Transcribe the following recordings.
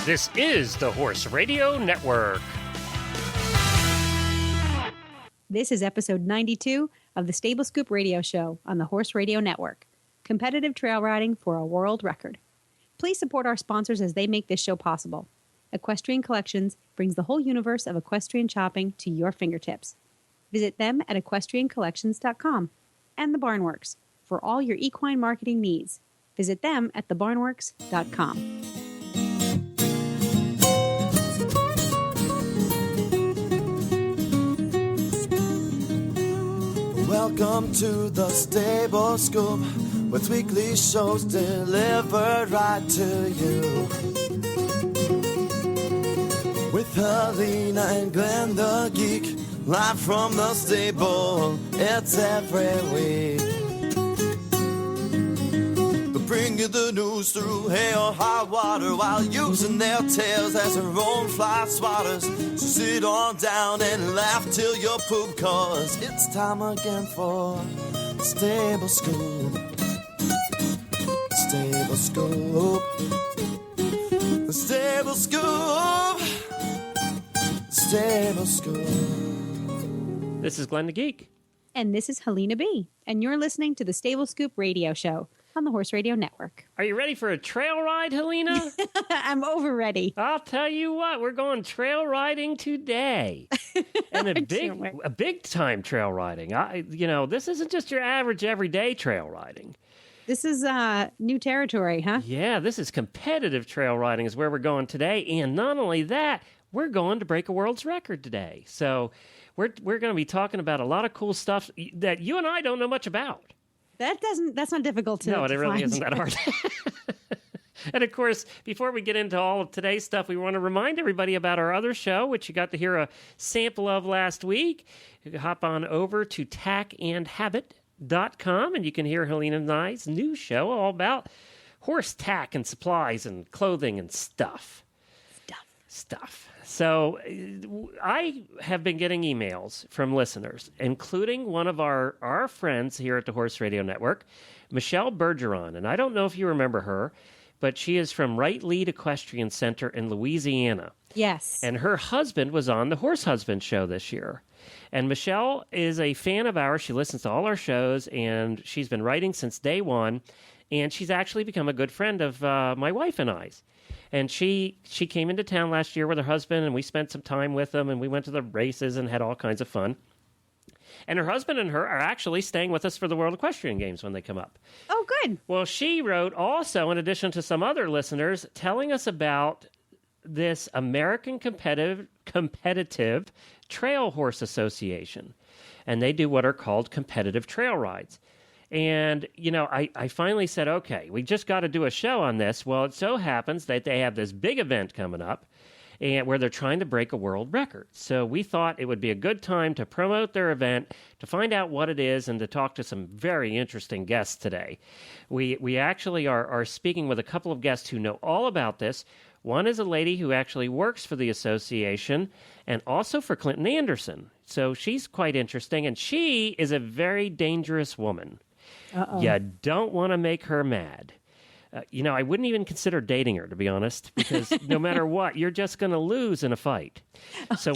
This is the Horse Radio Network. This is episode 92 of the Stable Scoop Radio Show on the Horse Radio Network. Competitive trail riding for a world record. Please support our sponsors as they make this show possible. Equestrian Collections brings the whole universe of equestrian shopping to your fingertips. Visit them at equestriancollections.com. And The Barnworks for all your equine marketing needs. Visit them at thebarnworks.com. Welcome to the Stable Scoop, with weekly shows delivered right to you. With Helena and Glenn the Geek, live from the stable, it's every week. They'll bring you the news through hail or high water, while using their tails as their own fly swatters. So sit on down and laugh till you poop, cause it's time again for the Stable Scoop. Stable Scoop. The Stable Scoop. Stable Scoop. This is Glenn the Geek. And this is Helena B. And you're listening to the Stable Scoop Radio Show on the Horse Radio Network. Are you ready for a trail ride, Helena? I'm over ready. I'll tell you what, we're going trail riding today. And a big time trail riding. This isn't just your average everyday trail riding. This is new territory, huh? Yeah, this is competitive trail riding is where we're going today. And not only that, we're going to break a world's record today. So we're going to be talking about a lot of cool stuff that you and I don't know much about. That's not difficult to No, it really find. isn't that hard. And of course, before we get into all of today's stuff, we want to remind everybody about our other show, which you got to hear a sample of last week. You can hop on over to tackandhabit.com and you can hear Helena and I's new show all about horse tack and supplies and clothing and stuff. So I have been getting emails from listeners, including one of our friends here at the Horse Radio Network, Michelle Bergeron. And I don't know if you remember her, but she is from Right Lead Equestrian Center in Louisiana. Yes. And her husband was on the Horse Husband show this year. And Michelle is a fan of ours. She listens to all our shows, and she's been writing since day one. And she's actually become a good friend of my wife and I's. And she came into town last year with her husband, and we spent some time with them, and we went to the races and had all kinds of fun. And her husband and her are actually staying with us for the World Equestrian Games when they come up. Oh, good. Well, she wrote also, in addition to some other listeners, telling us about this American Competitive Trail Horse Association. And they do what are called competitive trail rides. And, I finally said, okay, we just got to do a show on this. Well, it so happens that they have this big event coming up and where they're trying to break a world record. So we thought it would be a good time to promote their event, to find out what it is, and to talk to some very interesting guests today. We actually are speaking with a couple of guests who know all about this. One is a lady who actually works for the association and also for Clinton Anderson. So she's quite interesting, and she is a very dangerous woman. Uh-oh. You don't want to make her mad. I wouldn't even consider dating her, to be honest, because no matter what, you're just going to lose in a fight. So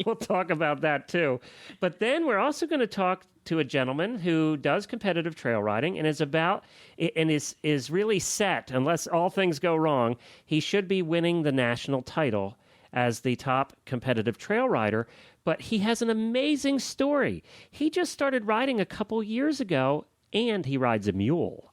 we'll talk about that too. But then we're also going to talk to a gentleman who does competitive trail riding and is really set, unless all things go wrong, he should be winning the national title as the top competitive trail rider. But he has an amazing story. He just started riding a couple years ago, and he rides a mule.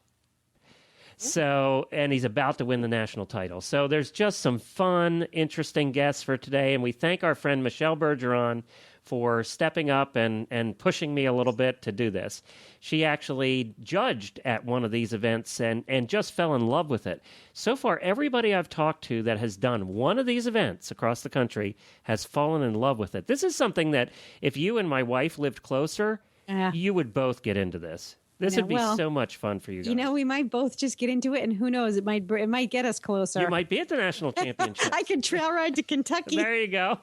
And he's about to win the national title. So there's just some fun, interesting guests for today, and we thank our friend Michelle Bergeron for stepping up and pushing me a little bit to do this. She actually judged at one of these events and just fell in love with it. So far, everybody I've talked to that has done one of these events across the country has fallen in love with it. This is something that if you and my wife lived closer, you would both get into this. This would be so much fun for you guys. We might both just get into it, and who knows, it might get us closer. You might be at the national championship. I could trail ride to Kentucky. There you go.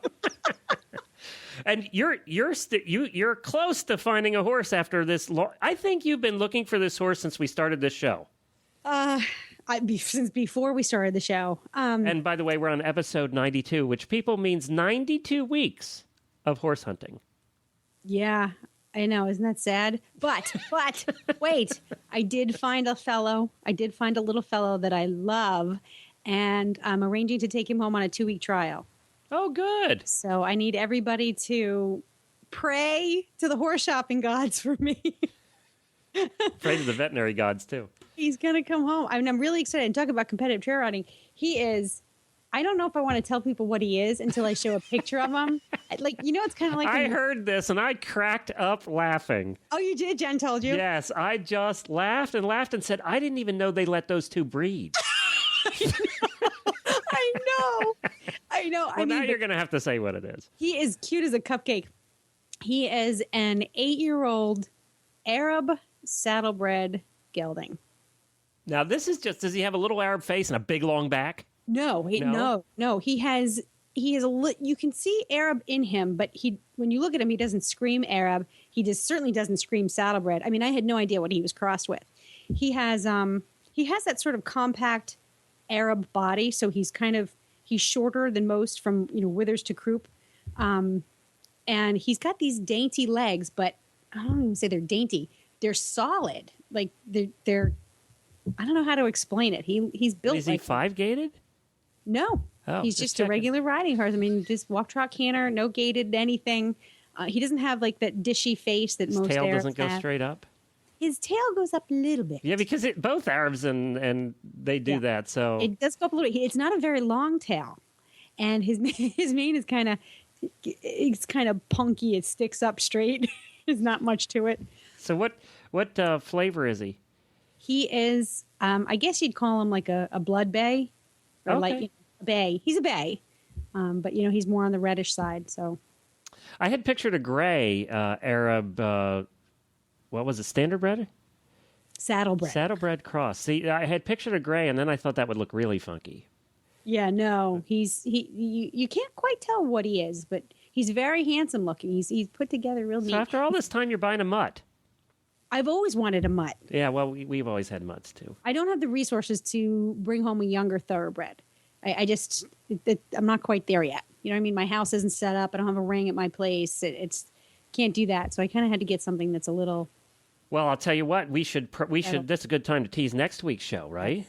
And you're close to finding a horse after this. I think you've been looking for this horse since we started this show. Since before we started the show. And by the way, we're on episode 92, which people means 92 weeks of horse hunting. Yeah, I know. Isn't that sad? But wait, I did find a little fellow that I love, and I'm arranging to take him home on a 2-week trial. Oh, good. So I need everybody to pray to the horse shopping gods for me. Pray to the veterinary gods, too. He's going to come home. I mean, I'm really excited. And talk about competitive trail riding. He is, I don't know if I want to tell people what he is until I show a picture of him. Like, it's kind of like. I heard this and I cracked up laughing. Oh, you did? Jen told you? Yes, I just laughed and said, I didn't even know they let those two breed. I know. Well, now you're going to have to say what it is. He is cute as a cupcake. He is an 8-year-old Arab saddlebred gelding. Now, this is just, does he have a little Arab face and a big long back? No. He has you can see Arab in him, but when you look at him, he doesn't scream Arab. He certainly doesn't scream saddlebred. I mean, I had no idea what he was crossed with. He has that sort of compact Arab body, so he's shorter than most from withers to croup, and he's got these dainty legs, but I don't even say they're dainty. They're solid, like they're. I don't know how to explain it. He's built. Is he 5-gated? No, he's just a regular riding horse. I mean, just walk, trot, canter, no gated anything. He doesn't have like that dishy face that most Arabs have. His tail doesn't go straight up. His tail goes up a little bit. Yeah, because both Arabs and they do that. So it does go up a little bit. It's not a very long tail, and his mane is kind of punky. It sticks up straight. There's not much to it. So what flavor is he? He is, I guess you'd call him like a blood bay, or like a bay. He's a bay, but he's more on the reddish side. So, I had pictured a gray Arab. What was it? Standardbred? Saddlebred cross. See, I had pictured a gray, and then I thought that would look really funky. Yeah, no, you can't quite tell what he is, but he's very handsome looking. He's put together real neat. So after all this time, you're buying a mutt. I've always wanted a mutt. Yeah, well, we've always had mutts, too. I don't have the resources to bring home a younger thoroughbred. I'm not quite there yet. You know what I mean? My house isn't set up. I don't have a ring at my place. It's can't do that. So I kind of had to get something that's a little. Well, I'll tell you what. We should. That's a good time to tease next week's show, right?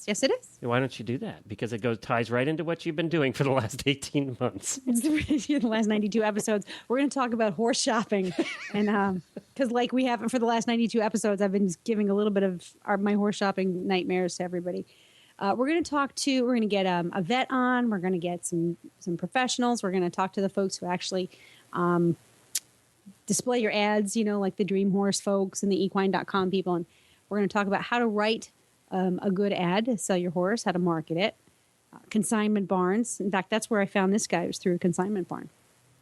Yes, it is. Why don't you do that? Because it ties right into what you've been doing for the last 18 months. The last 92 episodes. We're going to talk about horse shopping. And because like we haven't for the last 92 episodes, I've been giving a little bit of my horse shopping nightmares to everybody. We're going to get a vet on. We're going to get some professionals. We're going to talk to the folks who actually display your ads, like the Dream Horse folks and the equine.com people. And we're going to talk about how to write a good ad to sell your horse, how to market it, consignment barns. In fact, that's where I found this guy, was through a consignment barn.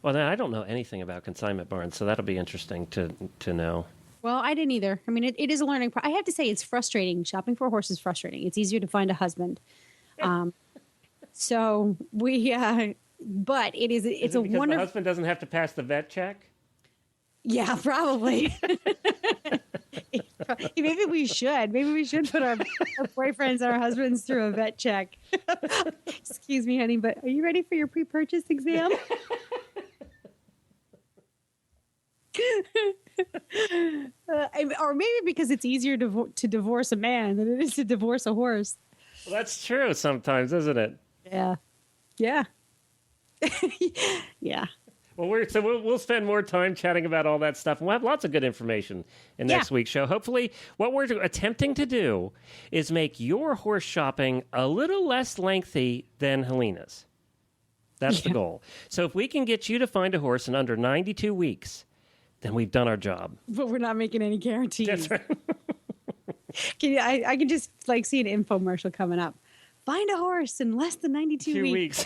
Well, I don't know anything about consignment barns, so that'll be interesting to know. Well, I didn't either. I mean, it is a learning process. I have to say it's frustrating. Shopping for a horse is frustrating. It's easier to find a husband. So but it's a wonderful. The husband doesn't have to pass the vet check? Yeah, probably. Maybe we should. Maybe we should put our boyfriends, our husbands through a vet check. Excuse me, honey, but are you ready for your pre-purchase exam? Or maybe because it's easier to divorce a man than it is to divorce a horse. Well, that's true sometimes, isn't it? Yeah. Yeah. Yeah. Well, we'll spend more time chatting about all that stuff, and we'll have lots of good information in next week's show. Hopefully, what we're attempting to do is make your horse shopping a little less lengthy than Helena's. That's the goal. So if we can get you to find a horse in under 92 weeks, then we've done our job. But we're not making any guarantees. That's right. I can just see an infomercial coming up. Find a horse in less than 92 weeks.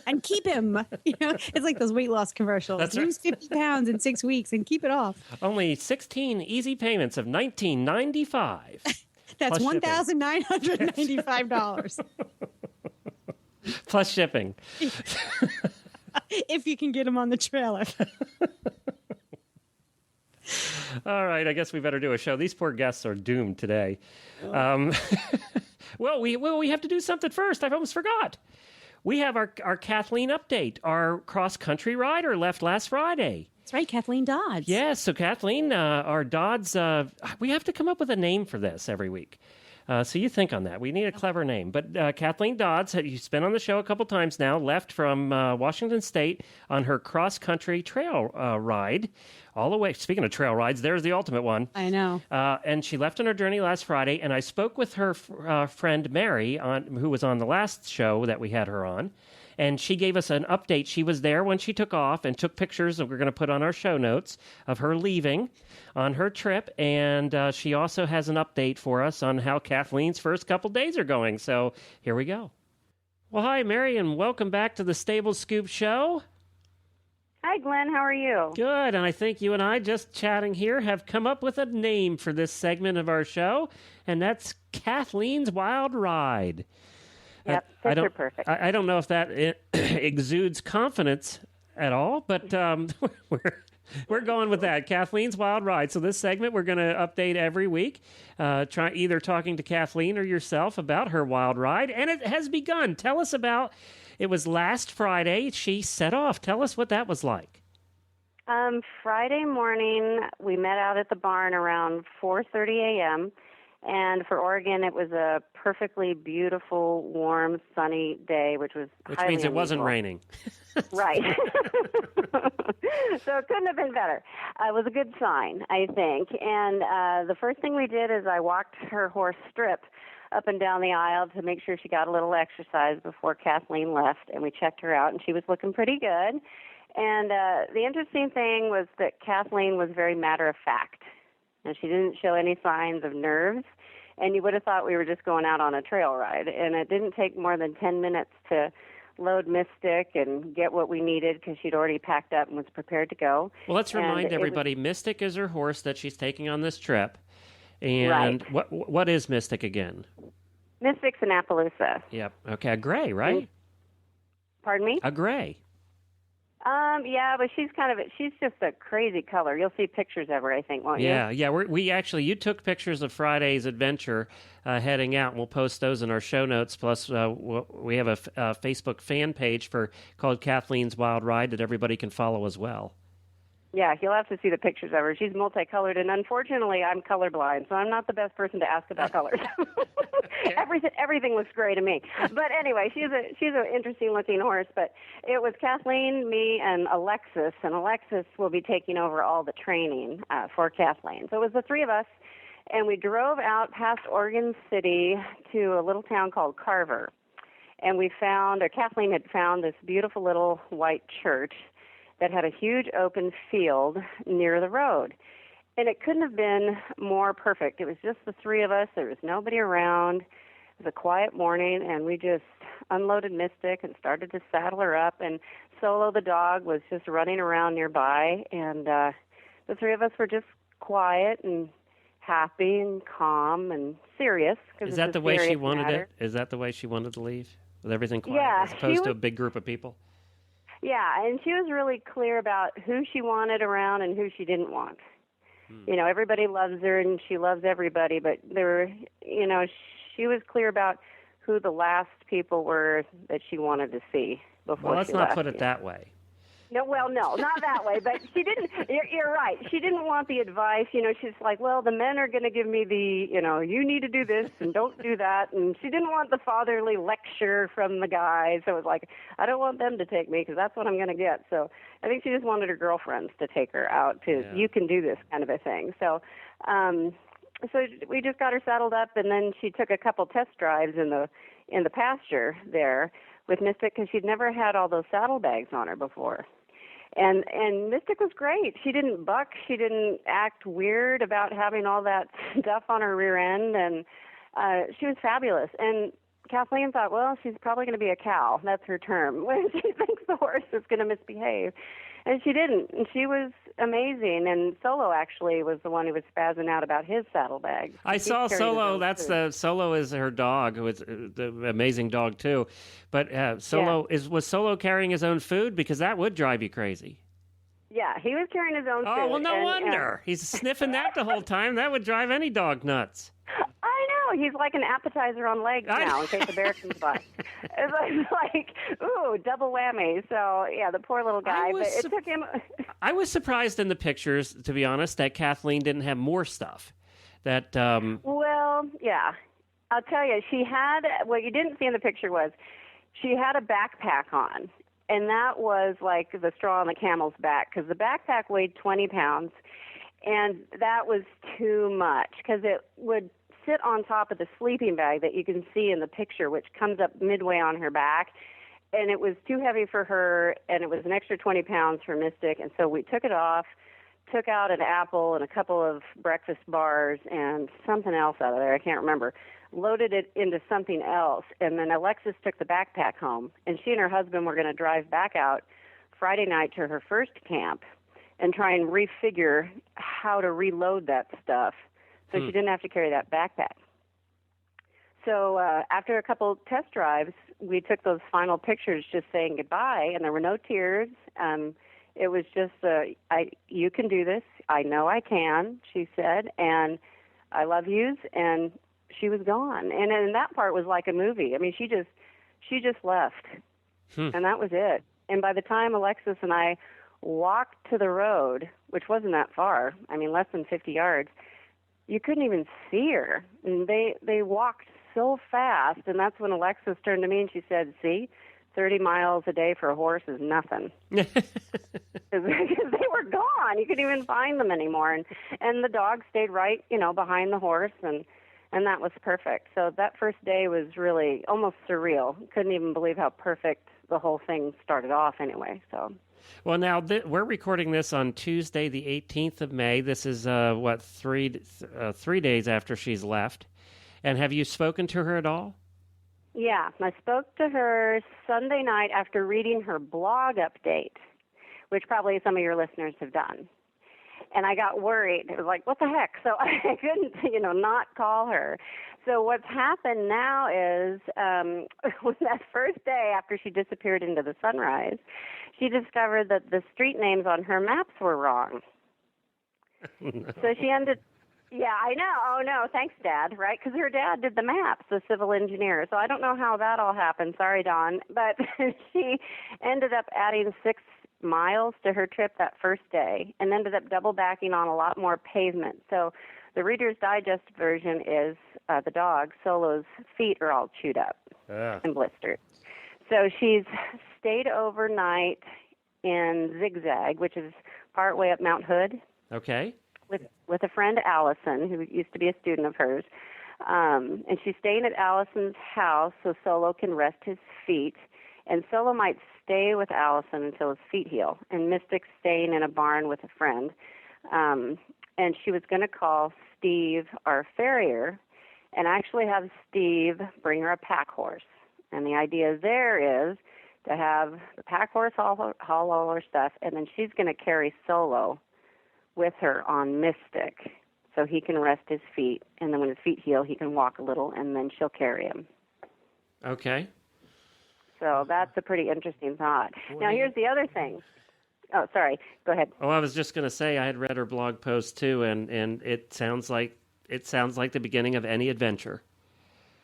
And keep him. It's like those weight loss commercials. That's Lose 50 pounds in 6 weeks and keep it off. Only 16 easy payments of $19.95. That's $1,995. Plus shipping. If you can get them on the trailer. All right, I guess we better do a show. These poor guests are doomed today. Well, we have to do something first. I almost forgot. We have our Kathleen update. Our cross-country rider left last Friday. That's right, Kathleen Dodds. Yes, so Kathleen, our Dodds, we have to come up with a name for this every week. So you think on that. We need a clever name. But Kathleen Dodds, who's been on the show a couple times now, left from Washington State on her cross-country trail ride all the way. Speaking of trail rides, there's the ultimate one. I know. And she left on her journey last Friday, and I spoke with her friend Mary, who was on the last show that we had her on, and she gave us an update. She was there when she took off and took pictures that we're going to put on our show notes of her leaving on her trip, and she also has an update for us on how Kathleen's first couple days are going. So here we go. Well, hi, Mary, and welcome back to the Stable Scoop Show. Hi, Glenn. How are you? Good, and I think you and I, just chatting here, have come up with a name for this segment of our show, and that's Kathleen's Wild Ride. Yep, picture perfect. I don't know if that exudes confidence at all, but we're going with that. Kathleen's Wild Ride. So this segment we're going to update every week, either talking to Kathleen or yourself about her wild ride, and it has begun. Tell us about. It was last Friday. She set off. Tell us what that was like. Friday morning, we met out at the barn around 4:30 a.m., and for Oregon, it was a perfectly beautiful, warm, sunny day, which means it wasn't raining. Right. So it couldn't have been better. It was a good sign, I think. And the first thing we did is I walked her horse Strip up and down the aisle to make sure she got a little exercise before Kathleen left, and we checked her out, and she was looking pretty good. And the interesting thing was that Kathleen was very matter-of-fact, and she didn't show any signs of nerves, and you would have thought we were just going out on a trail ride. And it didn't take more than 10 minutes to load Mystic and get what we needed because she'd already packed up and was prepared to go. Well, let's remind everybody, Mystic is her horse that she's taking on this trip. And right. What is Mystic again? Mystic's an Appaloosa. Yep. Okay, a gray, right? Pardon me? A gray. Yeah, but she's just a crazy color. You'll see pictures of her, I think, won't you? Yeah. You took pictures of Friday's adventure heading out, and we'll post those in our show notes. Plus, we have a Facebook fan page called Kathleen's Wild Ride that everybody can follow as well. Yeah, you'll have to see the pictures of her. She's multicolored, and unfortunately, I'm colorblind, so I'm not the best person to ask about colors. Everything looks gray to me. But anyway, she's an interesting-looking horse. But it was Kathleen, me, and Alexis will be taking over all the training for Kathleen. So it was the three of us, and we drove out past Oregon City to a little town called Carver. And Kathleen had found this beautiful little white church that had a huge open field near the road. And it couldn't have been more perfect. It was just the three of us. There was nobody around. It was a quiet morning, and we just unloaded Mystic and started to saddle her up. And Solo, the dog, was just running around nearby. And the three of us were just quiet and happy and calm and serious. Is that the way she wanted it? Is that the way she wanted to leave? With everything quiet as opposed to a big group of people? Yeah, and she was really clear about who she wanted around and who she didn't want. You know, everybody loves her and she loves everybody, but she was clear about who the last people were that she wanted to see before Well, let's not put it that way. No, not that way, but she didn't, you're right. She didn't want the advice, she's like, well, the men are going to give me you need to do this and don't do that. And she didn't want the fatherly lecture from the guys. So it was like, I don't want them to take me because that's what I'm going to get. So I think she just wanted her girlfriends to take her out you can do this kind of a thing. So, so we just got her saddled up, and then she took a couple test drives in the pasture there with Mystic because she'd never had all those saddlebags on her before. And Mystic was great. She didn't buck. She didn't act weird about having all that stuff on her rear end, and she was fabulous. And Kathleen thought, well, she's probably going to be a cow. That's her term, when she thinks the horse is going to misbehave. And she didn't. And she was amazing. And Solo actually was the one who was spazzing out about his saddlebags. I saw Solo. Solo is her dog, who is the amazing dog too. But was Solo carrying his own food? Because that would drive you crazy. Yeah, he was carrying his own food. Oh, well, no wonder. He's sniffing that the whole time. That would drive any dog nuts. I know. He's like an appetizer on legs now in case the bear comes by. It's like, ooh, double whammy. So, yeah, the poor little guy. But it took him... I was surprised in the pictures, to be honest, that Kathleen didn't have more stuff. That. Well, yeah. I'll tell you, she had... What you didn't see in the picture was she had a backpack on. And that was like the straw on the camel's back because the backpack weighed 20 pounds. And that was too much because it would sit on top of the sleeping bag that you can see in the picture, which comes up midway on her back. And it was too heavy for her, and it was an extra 20 pounds for Mystic. And so we took it off, took out an apple and a couple of breakfast bars and something else out of there. I can't remember. Loaded it into something else. And then Alexis took the backpack home. And she and her husband were going to drive back out Friday night to her first camp and try and refigure how to reload that stuff so she didn't have to carry that backpack. So after a couple test drives, we took those final pictures just saying goodbye, and there were no tears. It was just, you can do this. I know I can, she said, and I love yous, and she was gone. And that part was like a movie. I mean, she just left, and that was it. And by the time Alexis and I walked to the road, which wasn't that far, I mean, less than 50 yards, you couldn't even see her. And they walked so fast, and that's when Alexis turned to me and she said, see, 30 miles a day for a horse is nothing. Because they were gone. You couldn't even find them anymore. And the dog stayed right, behind the horse, and that was perfect. So that first day was really almost surreal. Couldn't even believe how perfect the whole thing started off anyway. So. Well, now we're recording this on Tuesday, the 18th of May. This is, 3 days after she's left. And have you spoken to her at all? Yeah, I spoke to her Sunday night after reading her blog update, which probably some of your listeners have done. And I got worried. It was like, what the heck? So I couldn't, not call her. So what's happened now is that first day after she disappeared into the sunrise, she discovered that the street names on her maps were wrong. No. So she ended... Yeah, I know. Oh, no. Thanks, Dad, right? Because her dad did the maps, the civil engineer. So I don't know how that all happened. Sorry, Dawn. But she ended up adding 6 miles to her trip that first day and ended up double backing on a lot more pavement. So the Reader's Digest version is the dog, Solo's feet are all chewed up and blistered. So she's stayed overnight in Zigzag, which is partway up Mount Hood. Okay. With a friend, Allison, who used to be a student of hers. And she's staying at Allison's house so Solo can rest his feet. And Solo might stay with Allison until his feet heal. And Mystic's staying in a barn with a friend. And she was going to call Steve, our farrier, and actually have Steve bring her a pack horse. And the idea there is to have the pack horse haul all her stuff, and then she's going to carry Solo with her on Mystic so he can rest his feet, and then when his feet heal, he can walk a little, and then she'll carry him. Okay. So that's a pretty interesting thought. Now, here's the other thing. Oh, sorry. Go ahead. Oh, I was just going to say I had read her blog post too, and it sounds like the beginning of any adventure.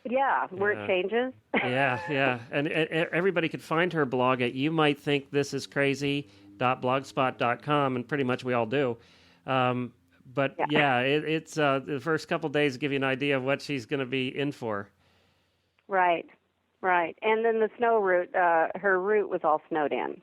Yeah, where it changes. Yeah. And everybody could find her blog at youmightthinkthisischrazy.blogspot.com, and pretty much we all do. But it's the first couple days give you an idea of what she's going to be in for. Right. And then the snow route, her route was all snowed in,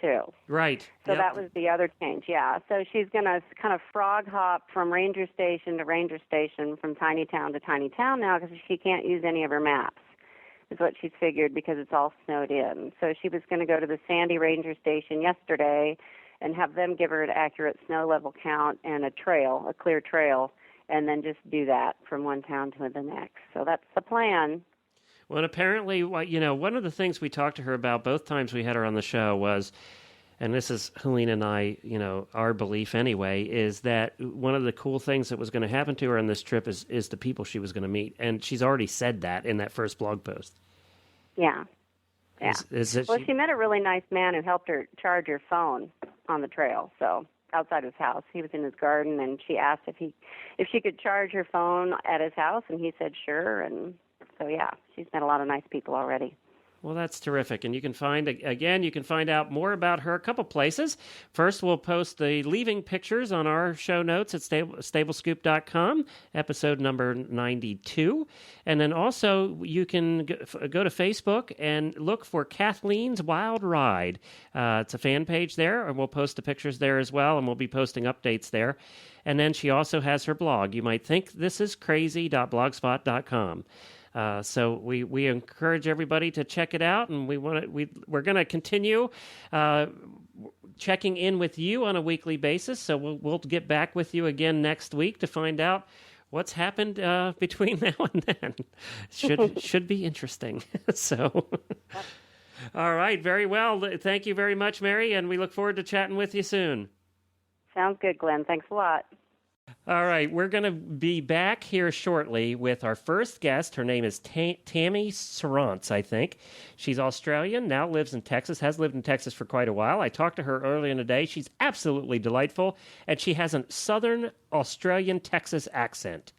too. Right. So that was the other change, yeah. So she's going to kind of frog hop from ranger station to ranger station, from tiny town to tiny town now, because she can't use any of her maps, is what she's figured, because it's all snowed in. So she was going to go to the Sandy Ranger Station yesterday and have them give her an accurate snow level count and a clear trail, and then just do that from one town to the next. So that's the plan. Well, and apparently, one of the things we talked to her about both times we had her on the show was, and this is Helene and I, our belief anyway, is that one of the cool things that was going to happen to her on this trip is the people she was going to meet. And she's already said that in that first blog post. Yeah. Yeah. Is it Well, she met a really nice man who helped her charge her phone on the trail. So outside his house, he was in his garden, and she asked if she could charge her phone at his house, and he said sure. And so yeah, she's met a lot of nice people already. Well, that's terrific. And you can find out more about her a couple places. First, we'll post the leaving pictures on our show notes at stablescoop.com, episode number 92. And then also you can go to Facebook and look for Kathleen's Wild Ride. It's a fan page there, and we'll post the pictures there as well, and we'll be posting updates there. And then she also has her blog. You might think this is crazy.blogspot.com. So we encourage everybody to check it out, and we're going to continue checking in with you on a weekly basis. So we'll get back with you again next week to find out what's happened between now and then. Should be interesting. So, all right, very well. Thank you very much, Mary, and we look forward to chatting with you soon. Sounds good, Glenn. Thanks a lot. All right, we're going to be back here shortly with our first guest. Her name is Tammy Sarantz, I think. She's Australian, now lives in Texas, has lived in Texas for quite a while. I talked to her earlier in the day. She's absolutely delightful, and she has a Southern Australian Texas accent.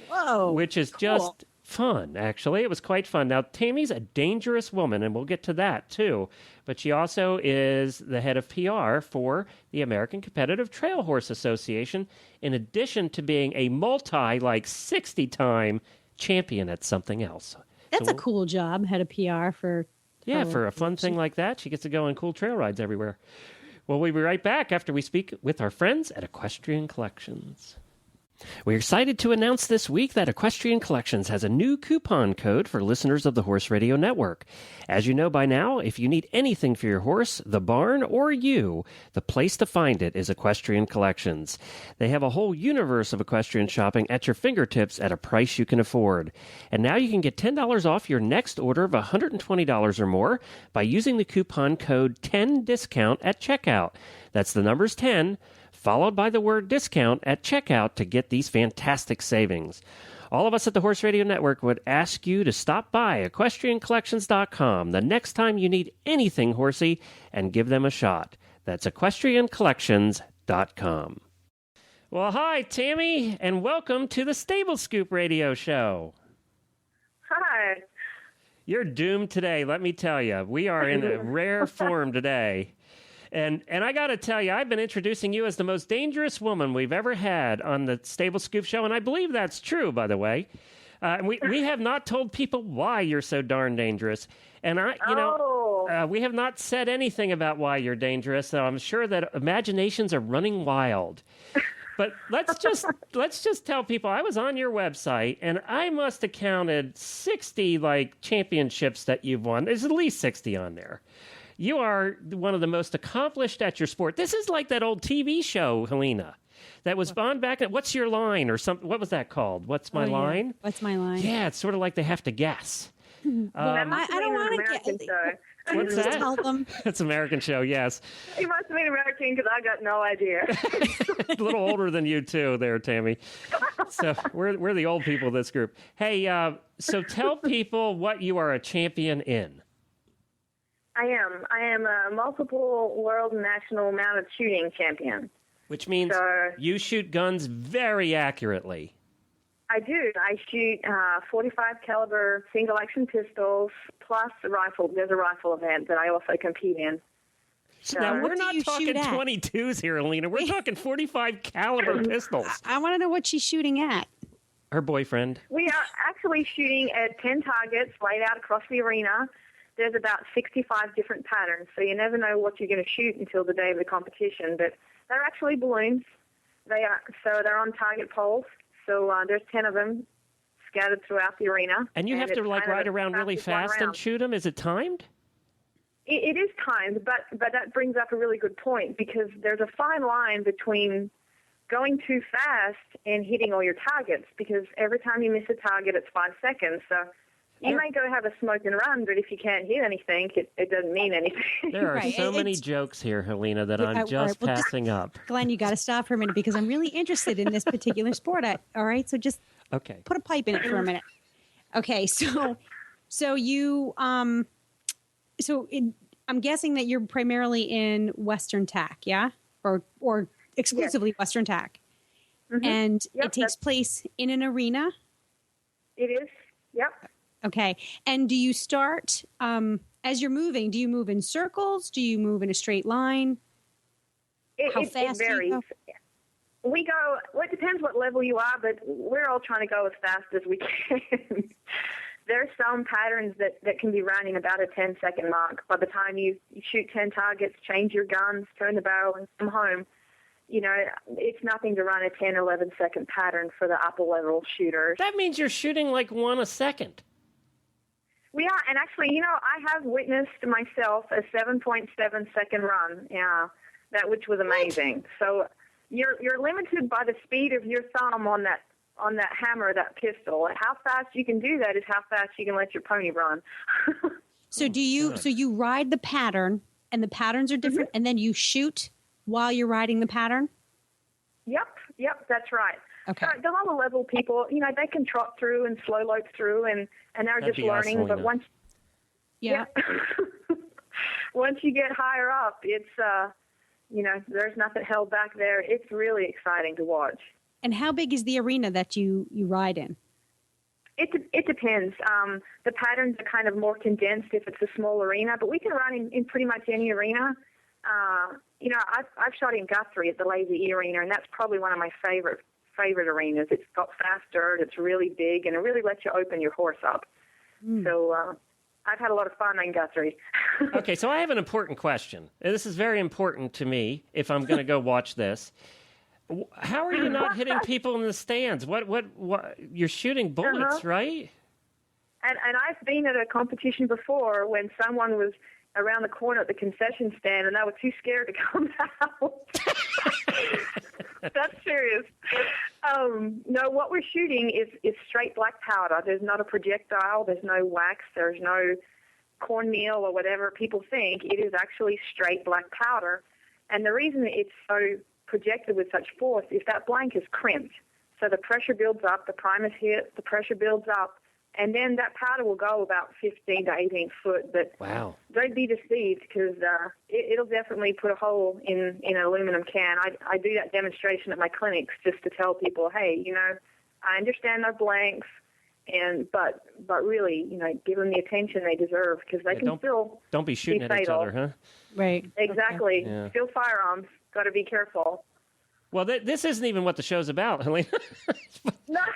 Whoa. Which is cool. just fun, actually. It was quite fun. Now, Tammy's a dangerous woman, and we'll get to that, too. But she also is the head of PR for the American Competitive Trail Horse Association, in addition to being a 60-time champion at something else. That's a cool job, head of PR for... Yeah, for a fun thing like that, she gets to go on cool trail rides everywhere. Well, we'll be right back after we speak with our friends at Equestrian Collections. We're excited to announce this week that Equestrian Collections has a new coupon code for listeners of the Horse Radio Network. As you know by now, if you need anything for your horse, the barn, or you, the place to find it is Equestrian Collections. They have a whole universe of equestrian shopping at your fingertips at a price you can afford. And now you can get $10 off your next order of $120 or more by using the coupon code 10DISCOUNT at checkout. That's the numbers 10, followed by the word discount at checkout to get these fantastic savings. All of us at the Horse Radio Network would ask you to stop by equestriancollections.com the next time you need anything horsey and give them a shot. That's equestriancollections.com. Well, hi, Tammy, and welcome to the Stable Scoop Radio Show. Hi. You're doomed today, let me tell you. We are in a rare form today. And I got to tell you, I've been introducing you as the most dangerous woman we've ever had on the Stable Scoop Show, and I believe that's true, by the way. We have not told people why you're so darn dangerous. And we have not said anything about why you're dangerous, so I'm sure that imaginations are running wild. But let's just tell people, I was on your website, and I must have counted 60 championships that you've won. There's at least 60 on there. You are one of the most accomplished at your sport. This is like that old TV show, Helena, that was on back at What's Your Line or something. What was that called? What's My Line? What's My Line? Yeah, it's sort of like they have to guess. I don't want to guess. What's that? Tell them. It's an American show, yes. He must have been American because I got no idea. A little older than you, too, there, Tammy. So we're the old people of this group. Hey, so tell people what you are a champion in. I am a multiple world and national mounted shooting champion. Which means you shoot guns very accurately. I do. I shoot 45 caliber single action pistols plus rifle. There's a rifle event that I also compete in. So, now we're not talking 22s here, Alina. We're talking 45 caliber pistols. I want to know what she's shooting at. Her boyfriend. We are actually shooting at 10 targets laid out across the arena. There's about 65 different patterns, so you never know what you're going to shoot until the day of the competition. But they're actually balloons. They're on target poles. So there's 10 of them scattered throughout the arena. And you have to ride around really fast and shoot them? Is it timed? It is timed, but that brings up a really good point because there's a fine line between going too fast and hitting all your targets because every time you miss a target, it's 5 seconds. So you may go have a smoke and run, but if you can't hit anything, it doesn't mean anything. There are so many jokes here, Helena, that I'm just passing up. Glenn, you got to stop for a minute because I'm really interested in this particular sport. All right, so just put a pipe in it for a minute. Okay, so you I'm guessing that you're primarily in Western tack, yeah? Or exclusively Western tack. Mm-hmm. And it takes place in an arena? It is, yep. Okay. And do you start, as you're moving, do you move in circles? Do you move in a straight line? How fast it varies. Do you go? We go, well, it depends what level you are, but we're all trying to go as fast as we can. There's some patterns that can be run in about a 10-second mark. By the time you shoot 10 targets, change your guns, turn the barrel, and come home, it's nothing to run a 10, 11-second pattern for the upper-level shooters. That means you're shooting like one a second. We are, and actually, I have witnessed myself a 7.7-second run, which was amazing. What? So you're limited by the speed of your thumb on that hammer, that pistol. How fast you can do that is how fast you can let your pony run. So you ride the pattern, and the patterns are different, and then you shoot while you're riding the pattern? Yep, that's right. Okay. The lower level people, they can trot through and slow lope through, and they're just learning. But once once you get higher up, it's there's nothing held back there. It's really exciting to watch. And how big is the arena that you ride in? It depends. The patterns are kind of more condensed if it's a small arena, but we can run in pretty much any arena. I've shot in Guthrie at the Lazy E Arena, and that's probably one of my favorite arenas. It's got fast dirt, it's really big, and it really lets you open your horse up. So I've had a lot of fun in Guthrie. Okay, so I have an important question. This is very important to me if I'm going to go watch this. How are you not hitting people in the stands? What you're shooting bullets, right? And I've been at a competition before when someone was around the corner at the concession stand and they were too scared to come out. That's serious. No, what we're shooting is straight black powder. There's not a projectile. There's no wax. There's no cornmeal or whatever people think. It is actually straight black powder. And the reason it's so projected with such force is that blank is crimped. So the pressure builds up, the primer's hit, the pressure builds up, and then that powder will go about 15 to 18 foot. But wow. Don't be deceived because it'll definitely put a hole in an aluminum can. I do that demonstration at my clinics just to tell people, hey, I understand they're blanks, but really, give them the attention they deserve because they can still don't be shooting at each other, huh? Right. Exactly. Okay. Yeah. Still firearms. Got to be careful. Well, this isn't even what the show's about, Helena.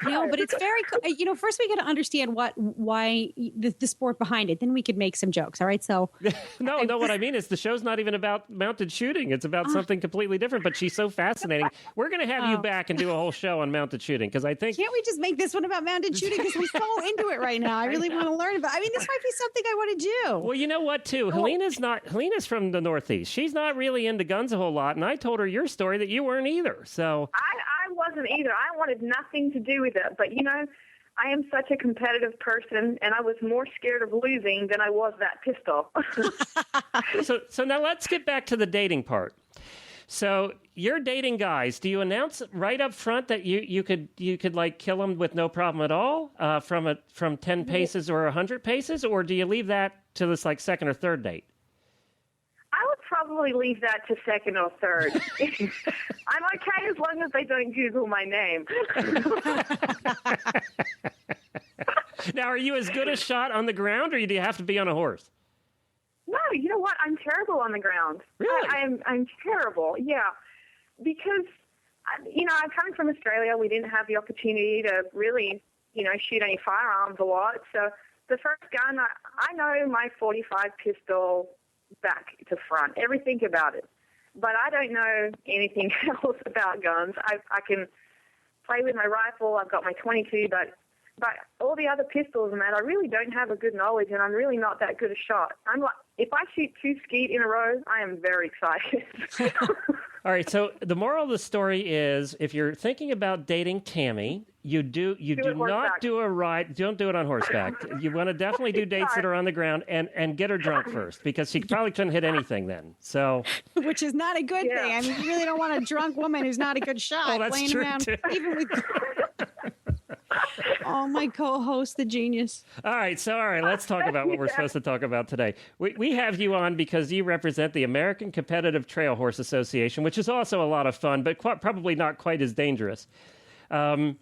No, but it's very, first we got to understand why the sport behind it. Then we could make some jokes. All right. So no, what I mean is the show's not even about mounted shooting. It's about something completely different, but she's so fascinating. We're going to have you back and do a whole show on mounted shooting because I think. Can't we just make this one about mounted shooting? Because I'm so into it right now. I really want to learn about it. This might be something I want to do. Well, you know what, too? Helena's from the Northeast. She's not really into guns a whole lot. And I told her your story that you weren't either. So I wasn't either. I wanted nothing to do with it. But, I am such a competitive person, and I was more scared of losing than I was that pistol. So now let's get back to the dating part. So you're dating guys. Do you announce right up front that you could like kill them with no problem at all from 10 paces or 100 paces, or do you leave that to this like second or third date? I would probably leave that to second or third. I'm okay as long as they don't Google my name. Now, are you as good a shot on the ground, or do you have to be on a horse? No, you know what? I'm terrible on the ground. Really? I'm terrible, yeah. Because, I'm coming from Australia. We didn't have the opportunity to really, shoot any firearms a lot. So the first gun, I know my .45 pistol back to front, everything about it. But I don't know anything else about guns. I can play with my rifle. I've got my .22, but all the other pistols and that, I really don't have a good knowledge, and I'm really not that good a shot. I'm like, if I shoot 2 skeet in a row, I am very excited. All right, so the moral of the story is, if you're thinking about dating Tammy, you do not do a ride. Don't do it on horseback. You want to definitely do dates that are on the ground and get her drunk first, because she probably couldn't hit anything then. So, which is not a good thing. You really don't want a drunk woman who's not a good shot. Oh, that's playing true around, too. Even with. Oh my my co-host, the genius. All right, let's talk about what we're supposed to talk about today. We have you on because you represent the American Competitive Trail Horse Association, which is also a lot of fun, but probably not quite as dangerous. Now,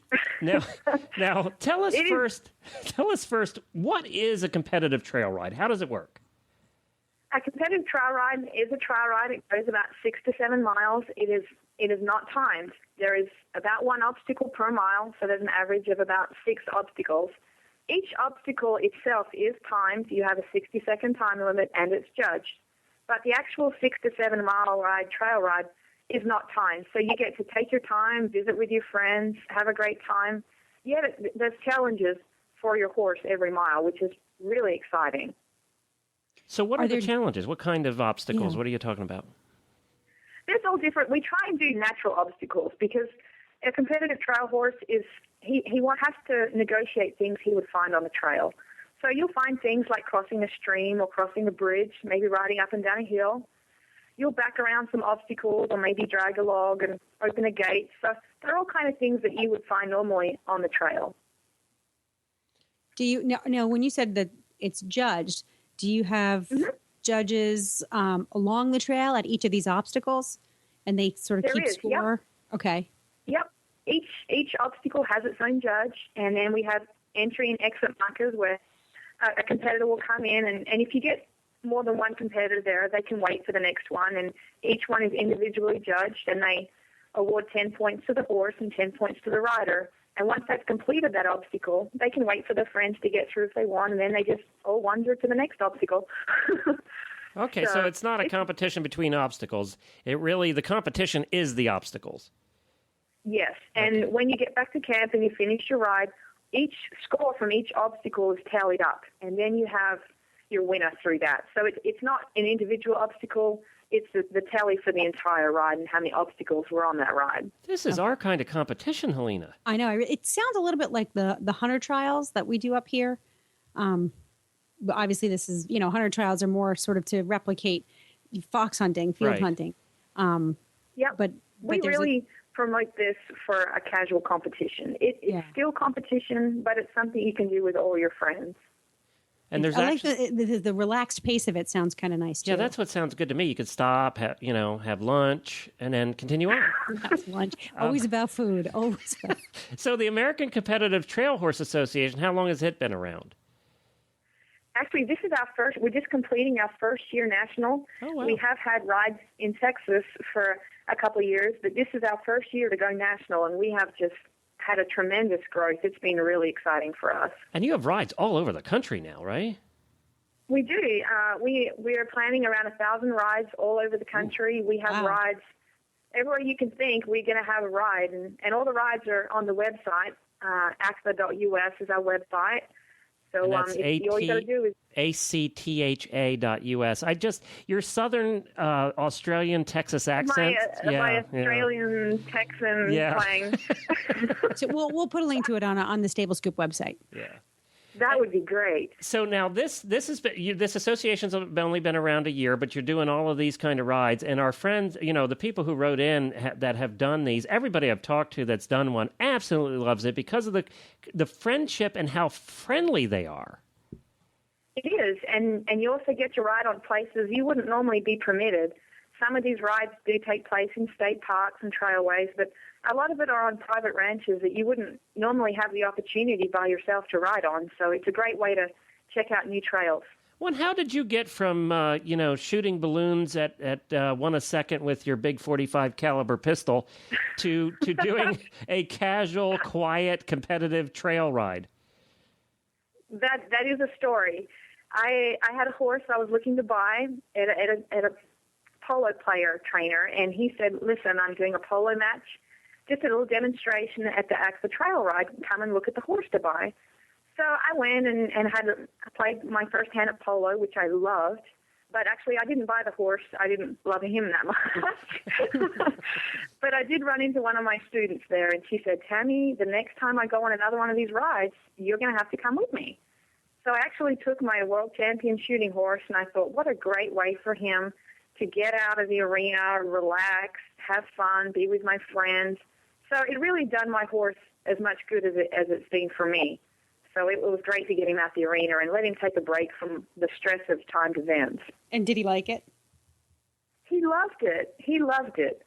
tell us first, what is a competitive trail ride? How does it work? A competitive trail ride is a trail ride. It goes about 6 to 7 miles. It is not timed. There is about one obstacle per mile, so there's an average of about 6 obstacles. Each obstacle itself is timed. You have a 60-second time limit, and it's judged. But the actual 6 to 7 mile trail ride, is not timed. So you get to take your time, visit with your friends, have a great time. Yet there's challenges for your horse every mile, which is really exciting. So what are the challenges? What kind of obstacles? Yeah. What are you talking about? It's all different. We try and do natural obstacles because a competitive trail horse he has to negotiate things he would find on the trail. So you'll find things like crossing a stream or crossing a bridge, maybe riding up and down a hill. You'll back around some obstacles or maybe drag a log and open a gate. So they're all kind of things that you would find normally on the trail. Do you now when you said that it's judged, do you have judges along the trail at each of these obstacles, and they sort of keep score? Yep. Okay. Yep. Each obstacle has its own judge, and then we have entry and exit markers where a competitor will come in, and if you get more than one competitor there, they can wait for the next one, and each one is individually judged, and they award 10 points to the horse and 10 points to the rider. And once they've completed that obstacle, they can wait for their friends to get through if they want, and then they just all wander to the next obstacle. Okay, so it's not a competition between obstacles. The competition is the obstacles. Yes, and when you get back to camp and you finish your ride, each score from each obstacle is tallied up, and then you have your winner through that. So it's not an individual obstacle. It's the tally for the entire ride and how many obstacles were on that ride. This is our kind of competition, Helena. I know. It sounds a little bit like the hunter trials that we do up here. But obviously this is, hunter trials are more sort of to replicate fox hunting, field hunting. Yeah, but we really promote this for a casual competition. It's still competition, but it's something you can do with all your friends. And there's like the relaxed pace of it sounds kind of nice too. Yeah, that's what sounds good to me. You could stop, have lunch, and then continue on. Have lunch. Always about food. Always about. So the American Competitive Trail Horse Association, how long has it been around? Actually, this is our first. We're just completing our first year national. Oh, wow. We have had rides in Texas for a couple of years, but this is our first year to go national, and we have just had a tremendous growth. It's been really exciting for us. And you have rides all over the country now, right? We do. We are planning around 1,000 rides all over the country. We have rides everywhere you can think. We're going to have a ride, and all the rides are on the website. ACTA.us is our website. So all you got to do is ACTHA.us. Your Southern Australian Texas accent. My Australian Texan slang. So we'll put a link to it on the Stable Scoop website. Yeah. That would be great. So now this association's only been around a year, but you're doing all of these kind of rides. And our friends, the people who wrote in that have done these, everybody I've talked to that's done one absolutely loves it because of the friendship and how friendly they are. It is, and you also get to ride on places you wouldn't normally be permitted. Some of these rides do take place in state parks and trailways, but a lot of it are on private ranches that you wouldn't normally have the opportunity by yourself to ride on. So it's a great way to check out new trails. Well, and how did you get from shooting balloons at 1 a second with your big .45 caliber pistol to doing a casual, quiet, competitive trail ride? That is a story. I had a horse I was looking to buy at a polo player trainer, and he said, "Listen, I'm doing a polo match, just a little demonstration at the AXA trail ride. Come and look at the horse to buy." So I went and played my first hand at polo, which I loved. But actually, I didn't buy the horse. I didn't love him that much. But I did run into one of my students there, and she said, "Tammy, the next time I go on another one of these rides, you're going to have to come with me." So I actually took my world champion shooting horse, and I thought, what a great way for him to get out of the arena, relax, have fun, be with my friends. So it really done my horse as much good as it's been for me. So it was great to get him out the arena and let him take a break from the stress of timed events. And did he like it? He loved it. He loved it.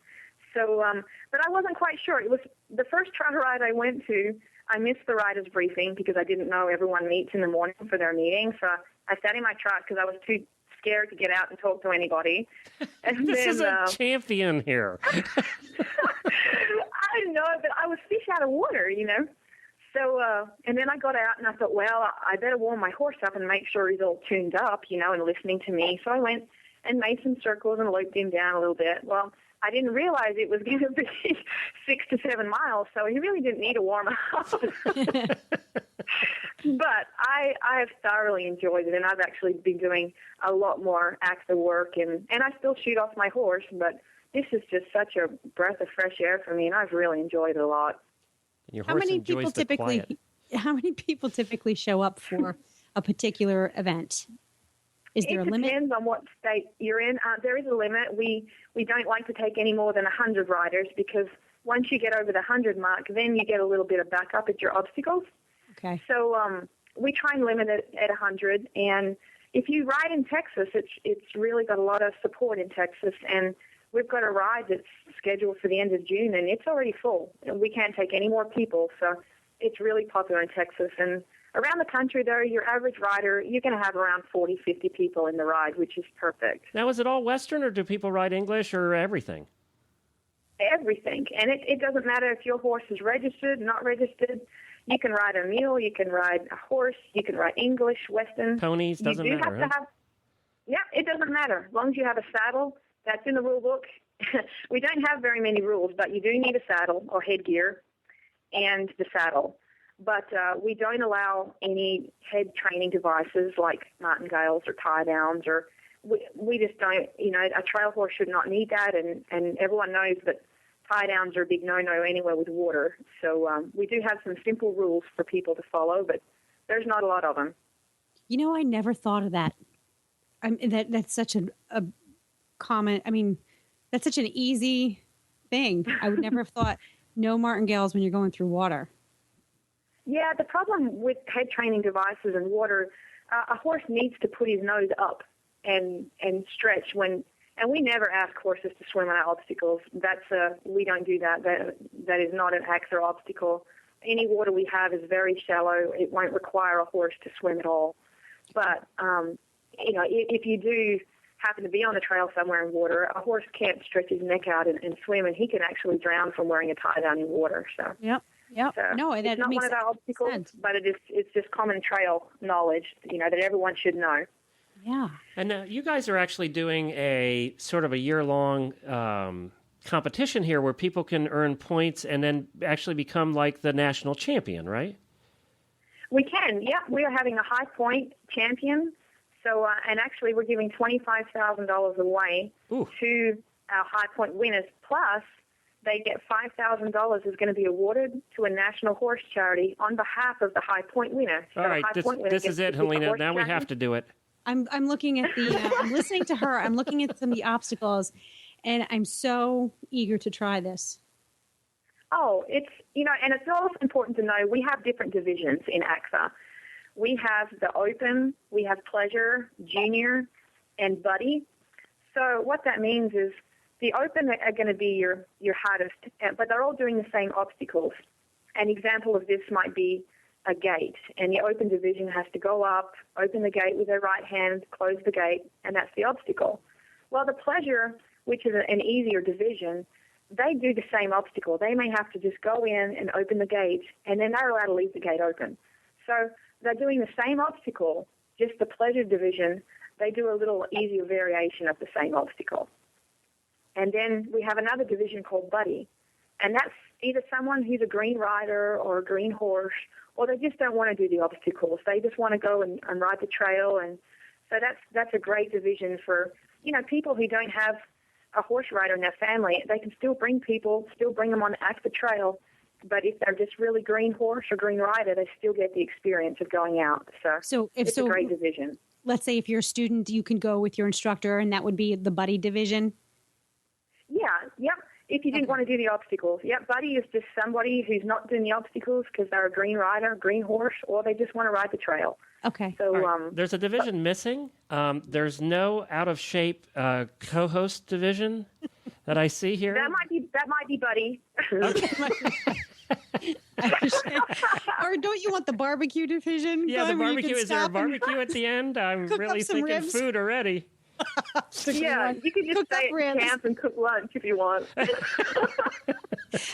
So, but I wasn't quite sure. It was the first trial ride I went to. I missed the riders briefing because I didn't know everyone meets in the morning for their meeting. So I sat in my truck because I was too scared to get out and talk to anybody. And This then, is a champion here. I know, but I was fish out of water, you know. So, and then I got out and I thought, well, I better warm my horse up and make sure he's all tuned up, you know, and listening to me. So I went and made some circles and looped him down a little bit. Well, I didn't realize it was going to be 6 to 7 miles, so he really didn't need to warm up. But I have thoroughly enjoyed it, and I've actually been doing a lot more active work, and I still shoot off my horse, but this is just such a breath of fresh air for me, and I've really enjoyed it a lot. Your How horse many enjoys people the typically? quiet. How many people typically show up for a particular event? Is there a limit? It depends on what state you're in. There is a limit. We don't like to take any more than 100 riders because once you get over the 100 mark, then you get a little bit of backup at your obstacles. Okay. So we try and limit it at 100. And if you ride in Texas, it's really got a lot of support in Texas. And we've got a ride that's scheduled for the end of June, and it's already full. We can't take any more people. So it's really popular in Texas. And around the country, though, your average rider, you're going to have around 40, 50 people in the ride, which is perfect. Now, is it all Western, or do people ride English, or everything? Everything. And it doesn't matter if your horse is registered, not registered. You can ride a mule, you can ride a horse, you can ride English, Western. Ponies, doesn't you do matter, have to huh? have, yeah, it doesn't matter. As long as you have a saddle, that's in the rule book. We don't have very many rules, but you do need a saddle or headgear and the saddle. But we don't allow any head training devices like martingales or tie downs, or we just don't, you know, a trail horse should not need that, and everyone knows that tie downs are a big no-no anywhere with water. So we do have some simple rules for people to follow, but there's not a lot of them. You know, I never thought of that. That's such a common, I mean, that's such an easy thing. I would never have thought no martingales when you're going through water. Yeah, the problem with head training devices and water, a horse needs to put his nose up and stretch when, and we never ask horses to swim on our obstacles. We don't do that. That is not an axe or obstacle. Any water we have is very shallow. It won't require a horse to swim at all. But, you know, if you do happen to be on a trail somewhere in water, a horse can't stretch his neck out and swim, and he can actually drown from wearing a tie down in water. So. Yep. Yep. So no, that it's not makes one of our obstacles, sense. but it's just common trail knowledge, you know, that everyone should know. Yeah. And now you guys are actually doing a sort of a year-long competition here where people can earn points and then actually become like the national champion, right? We can, yeah. We are having a high point champion. So, and actually we're giving $25,000 away to our high point winners, plus they get $5,000 is going to be awarded to a national horse charity on behalf of the high point winner. So all right, this is it, Helena. Now we have to do it. I'm looking at I'm listening to her. I'm looking at some of the obstacles, and I'm so eager to try this. Oh, it's, you know, and it's also important to know we have different divisions in AXA. We have the open, we have pleasure, junior, and buddy. So what that means is the open are going to be your hardest, but they're all doing the same obstacles. An example of this might be a gate, and the open division has to go up, open the gate with their right hand, close the gate, and that's the obstacle. Well, the pleasure, which is an easier division, they do the same obstacle. They may have to just go in and open the gate, and then they're allowed to leave the gate open. So they're doing the same obstacle, just the pleasure division. They do a little easier variation of the same obstacle. And then we have another division called buddy, and that's either someone who's a green rider or a green horse, or they just don't want to do the obstacles. They just want to go and ride the trail, and so that's a great division for, you know, people who don't have a horse rider in their family. They can still bring them on the trail, but if they're just really green horse or green rider, they still get the experience of going out. So it's a great division. Let's say if you're a student, you can go with your instructor, and that would be the buddy division. Yeah, yep. if you didn't want to do the obstacles. Yep, buddy is just somebody who's not doing the obstacles because they're a green rider, green horse, or they just want to ride the trail. Okay. So Right. There's a division missing. There's no out-of-shape co-host division that I see here. that might be Buddy. Or don't you want the barbecue division? Yeah, the Glenn, where you barbecue. can Is there a stop and barbecue at the end? I'm cook really up some thinking ribs? food already. Yeah, you can just Cook stay up at ribs. camp and cook lunch if you want.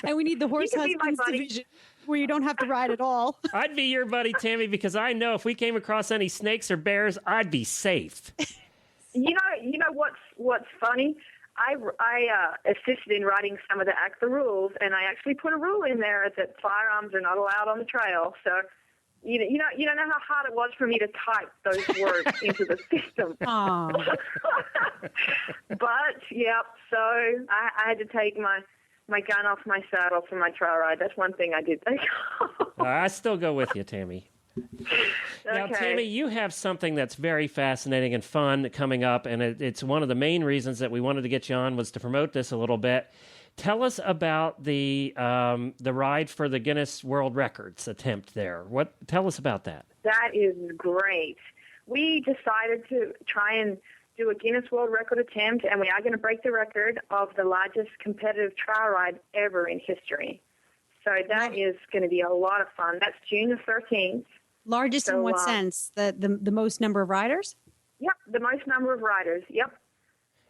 And we need the horse can be my husbands buddy. division where you don't have to ride at all. I'd be your buddy, Tammy, because I know if we came across any snakes or bears, I'd be safe. You know what's funny? I assisted in writing some of the rules, and I actually put a rule in there that firearms are not allowed on the trail. So, you don't know how hard it was for me to type those words into the system. Aw. But yep, so I had to take my gun off my saddle for my trail ride. That's one thing I did take off. I still go with you, Tammy. Now, Okay. Tammy, you have something that's very fascinating and fun coming up, and it's one of the main reasons that we wanted to get you on was to promote this a little bit. Tell us about the ride for the Guinness World Records attempt there. Tell us about that. That is great. We decided to try and do a Guinness World Record attempt, and we are going to break the record of the largest competitive trail ride ever in history. So that is going to be a lot of fun. That's June the 13th. Largest in So, what sense? The most number of riders? Yep, the most number of riders. Yep.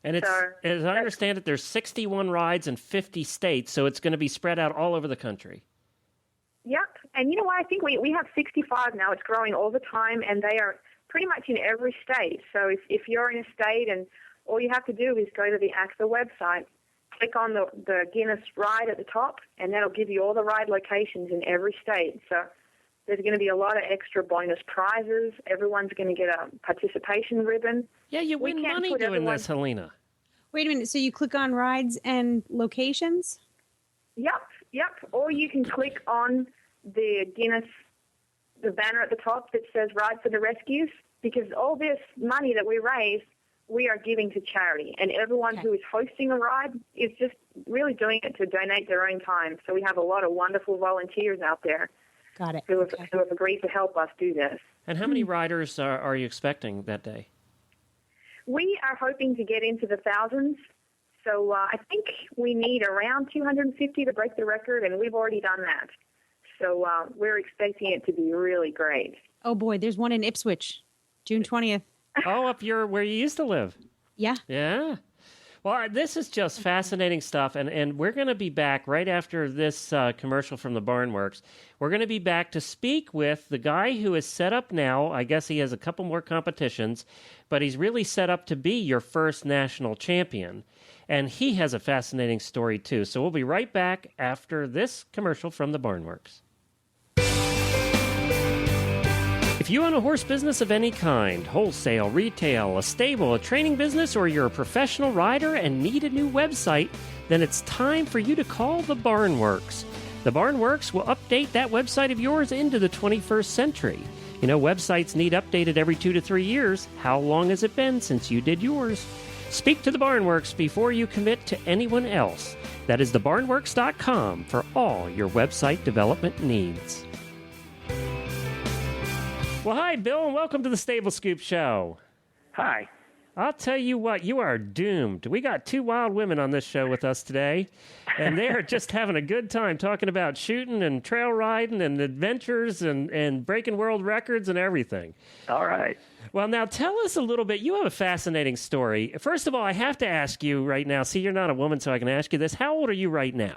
And it's, So, as I understand it, there's 61 rides in 50 states, so it's going to be spread out all over the country. Yep. And you know what? I think we have 65 now. It's growing all the time, and they are pretty much in every state. So if you're in a state and all you have to do is go to the AXA website, click on the Guinness ride at the top, and that'll give you all the ride locations in every state. So there's going to be a lot of extra bonus prizes. Everyone's going to get a participation ribbon. Yeah, you We win can't money put doing everyone- this, Helena. Wait a minute. So you click on rides and locations? Yep. Or you can click on the Guinness, the banner at the top that says Ride for the Rescues, because all this money that we raise, we are giving to charity. And everyone Okay. who is hosting a ride is just really doing it to donate their own time. So we have a lot of wonderful volunteers out there Got it. who have, Okay. who have agreed to help us do this. And how many riders are you expecting that day? We are hoping to get into the thousands. So I think we need around 250 to break the record, and we've already done that. So we're expecting it to be really great. Oh, boy. There's one in Ipswich, June 20th. Oh, up where you used to live. Yeah. Yeah. Well, this is just fascinating stuff, and we're going to be back right after this commercial from the Barnworks. We're going to be back to speak with the guy who is set up now. I guess he has a couple more competitions, but he's really set up to be your first national champion, and he has a fascinating story, too. So we'll be right back after this commercial from the Barnworks. If you own a horse business of any kind, wholesale, retail, a stable, a training business, or you're a professional rider and need a new website, then it's time for you to call the Barnworks. The Barnworks will update that website of yours into the 21st century. You know, websites need updated every 2 to 3 years. How long has it been since you did yours? Speak to the Barnworks before you commit to anyone else. That is thebarnworks.com for all your website development needs. Well, hi, Bill, and welcome to the Stable Scoop Show. Hi. I'll tell you what, you are doomed. We got two wild women on this show with us today, and they are just having a good time talking about shooting and trail riding and adventures and breaking world records and everything. All right. Well, now tell us a little bit. You have a fascinating story. First of all, I have to ask you right now, see, you're not a woman, so I can ask you this. How old are you right now?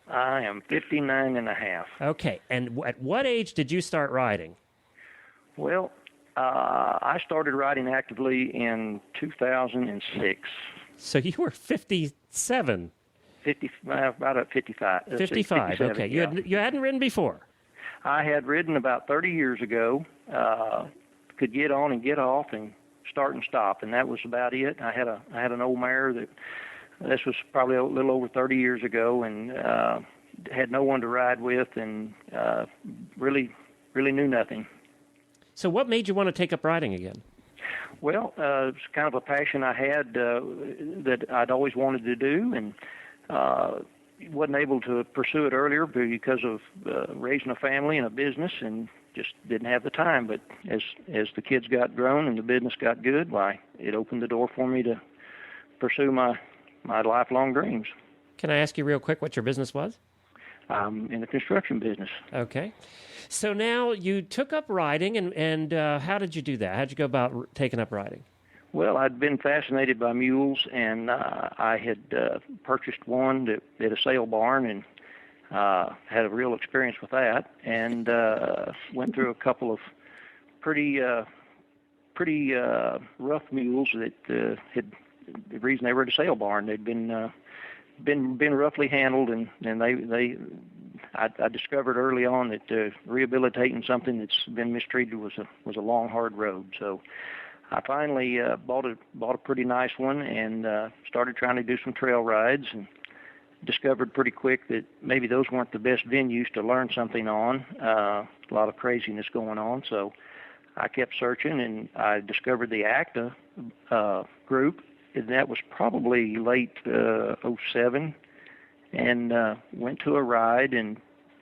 I am 59 and a half. Okay, and at what age did you start riding? Well, I started riding actively in 2006. So you were 57. About at 55. 55, okay. Yeah. You hadn't ridden before? I had ridden about 30 years ago. Could get on and get off and start and stop, and that was about it. I had an old mare that this was probably a little over 30 years ago, and had no one to ride with, and really knew nothing. So what made you want to take up riding again? Well, it's kind of a passion I had that I'd always wanted to do, and wasn't able to pursue it earlier because of raising a family and a business, and just didn't have the time. But as the kids got grown and the business got good, why, it opened the door for me to pursue my lifelong dreams. Can I ask you real quick what your business was? In the construction business. Okay. So now you took up riding, and how did you do that? How did you go about taking up riding? Well, I'd been fascinated by mules, and I had purchased one at a sale barn, and had a real experience with that, and went through a couple of pretty rough mules that had, the reason they were at a sale barn, they'd been roughly handled, and I discovered early on that rehabilitating something that's been mistreated was a long, hard road. So I finally bought a pretty nice one, and started trying to do some trail rides, and discovered pretty quick that maybe those weren't the best venues to learn something on. A lot of craziness going on, so I kept searching, and I discovered the ACTA group. And that was probably late 07, and went to a ride and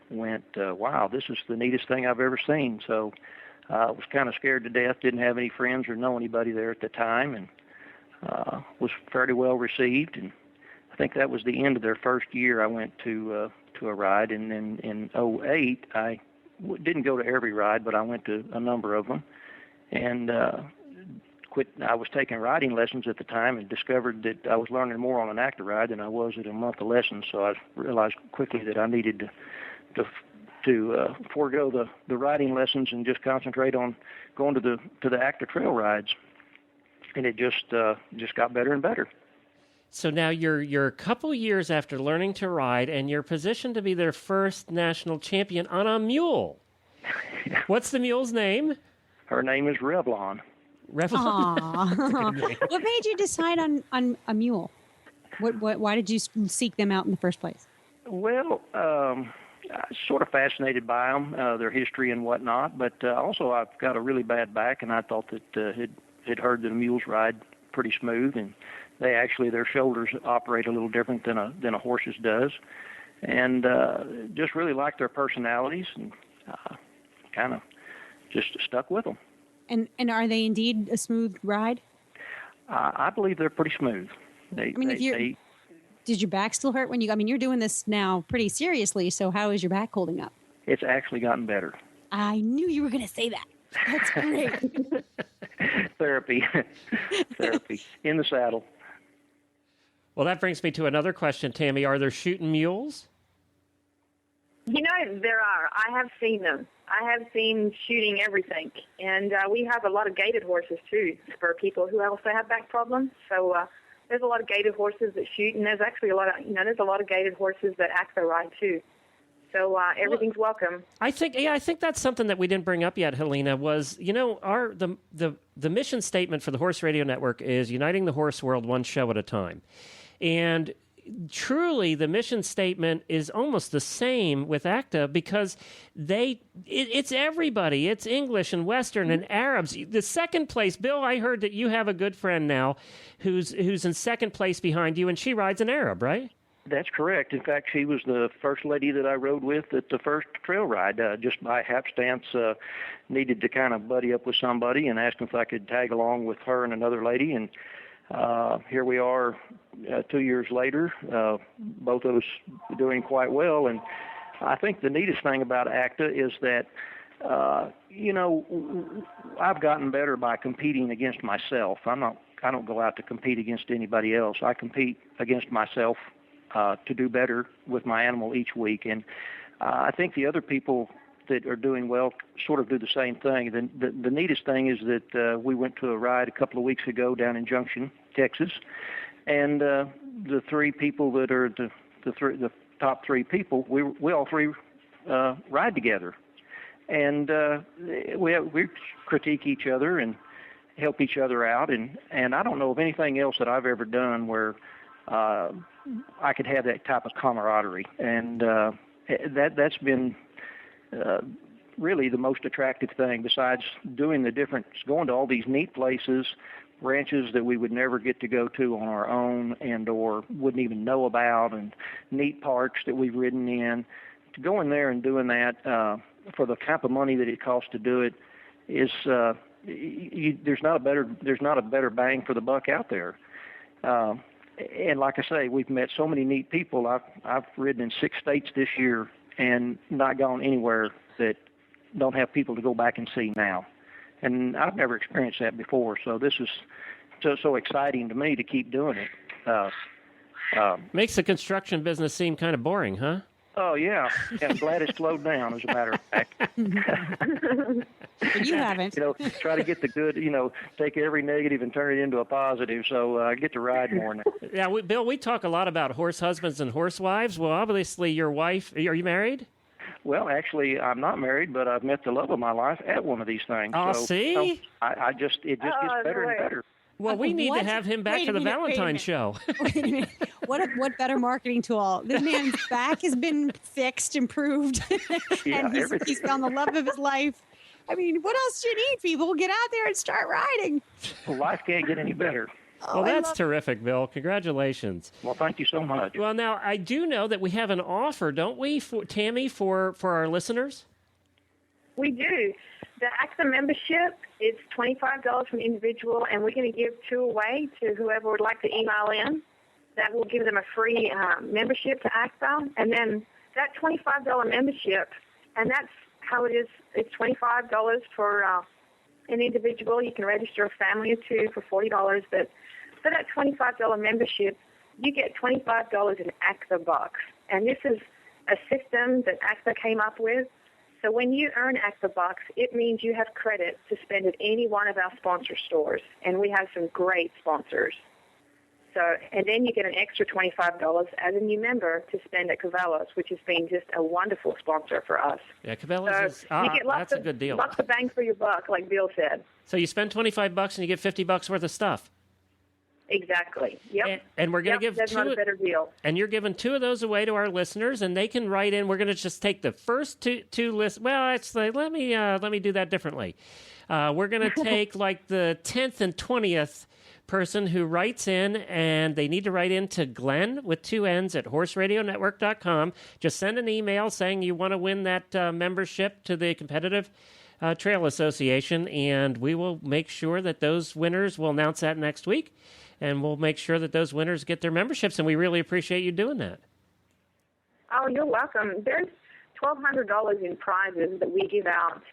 went, wow, this is the neatest thing I've ever seen. So I was kind of scared to death, didn't have any friends or know anybody there at the time, and was fairly well received. And I think that was the end of their first year I went to a ride. And then in 08, I didn't go to every ride, but I went to a number of them. And I was taking riding lessons at the time, and discovered that I was learning more on an ACTA ride than I was at a month of lessons. So I realized quickly that I needed to forego the riding lessons and just concentrate on going to the ACTA trail rides. And it just got better and better. So now you're a couple years after learning to ride, and you're positioned to be their first national champion on a mule. What's the mule's name? Her name is Revlon. Aww. What made you decide on a mule? Why did you seek them out in the first place? Well, I was sort of fascinated by them, their history and whatnot, but also I've got a really bad back, and I thought that had heard that the mules ride pretty smooth, and their shoulders operate a little different than a horse's does, and just really liked their personalities, and kind of just stuck with them. And are they indeed a smooth ride? I believe they're pretty smooth. Did your back still hurt when you're doing this now pretty seriously, so how is your back holding up? It's actually gotten better. I knew you were going to say that. That's great. Therapy in the saddle. Well, that brings me to another question, Tammy. Are there shooting mules? There are. I have seen them. I have seen shooting everything. And we have a lot of gaited horses, too, for people who also have back problems. So there's a lot of gaited horses that shoot, and there's actually a lot of gaited horses that ACTA ride, too. So everything's welcome. I think that's something that we didn't bring up yet, Helena, was, the mission statement for the Horse Radio Network is uniting the horse world one show at a time. And truly, the mission statement is almost the same with ACTA, because it's everybody. It's English and Western and Arabs. The second place, Bill, I heard that you have a good friend now who's in second place behind you, and she rides an Arab, right? That's correct. In fact, she was the first lady that I rode with at the first trail ride. Just by hapstance, needed to kind of buddy up with somebody and asked if I could tag along with her and another lady, and here we are 2 years later, both of us doing quite well. And I think the neatest thing about ACTA is that, I've gotten better by competing against myself. I don't go out to compete against anybody else. I compete against myself to do better with my animal each week. And I think the other people that are doing well sort of do the same thing. The neatest thing is that we went to a ride a couple of weeks ago down in Junction, Texas, and the three people that are the top three people, we all three ride together, and we critique each other and help each other out, and I don't know of anything else that I've ever done where I could have that type of camaraderie, and that's been really the most attractive thing besides going to all these neat places, ranches that we would never get to go to on our own and or wouldn't even know about, and neat parks that we've ridden in. To go in there and doing that for the kind of money that it costs to do it is there's not a better bang for the buck out there. And like I say, we've met so many neat people. I've ridden in 6 states this year and not gone anywhere that don't have people to go back and see now. And I've never experienced that before, so this is so exciting to me to keep doing it. Makes the construction business seem kind of boring, huh? Oh, yeah. I'm glad it slowed down, as a matter of fact. But you haven't. Try to get the good, take every negative and turn it into a positive, so I get to ride more now. Yeah, Bill, we talk a lot about horse husbands and horse wives. Well, obviously your wife, are you married? Well, actually, I'm not married, but I've met the love of my life at one of these things. Oh, so, see? It just gets better and better. Well, we need to have him back for the Valentine show. Wait a minute. What better marketing tool? This man's back has been fixed, improved, and he's found the love of his life. I mean, what else do you need, people? Get out there and start riding. Well, life can't get any better. Well, that's terrific, Bill. Congratulations. Well, thank you so much. Well, now, I do know that we have an offer, don't we, Tammy, for our listeners? We do. The AXA membership is $25 from individual, and we're going to give 2 away to whoever would like to email in. That will give them a free membership to AXA. And then that $25 membership, and that's how it is. It's $25 for an individual. You can register a family of 2 for $40. But for that $25 membership, you get $25 in AXA bucks. And this is a system that AXA came up with. So when you earn AXA bucks, it means you have credit to spend at any one of our sponsor stores. And we have some great sponsors. So, and then you get an extra $25 as a new member to spend at Cavellos, which has been just a wonderful sponsor for us. Yeah, Cavellos that's a good deal. Lots of bang for your buck, like Bill said. So you spend $25 and you get $50 worth of stuff. Exactly. Yep. And we're going to give that's not a better deal. And you're giving 2 of those away to our listeners, and they can write in. We're going to just take the first two lists. Well, actually, let me do that differently. We're going to take like the 10th and 20th person who writes in, and they need to write in to Glenn with 2 N's at horseradionetwork.com. Just send an email saying you want to win that membership to the Competitive Trail Association, and we will make sure that those winners, we'll announce that next week, and we'll make sure that those winners get their memberships, and we really appreciate you doing that. Oh, you're welcome. There's $1,200 in prizes that we give out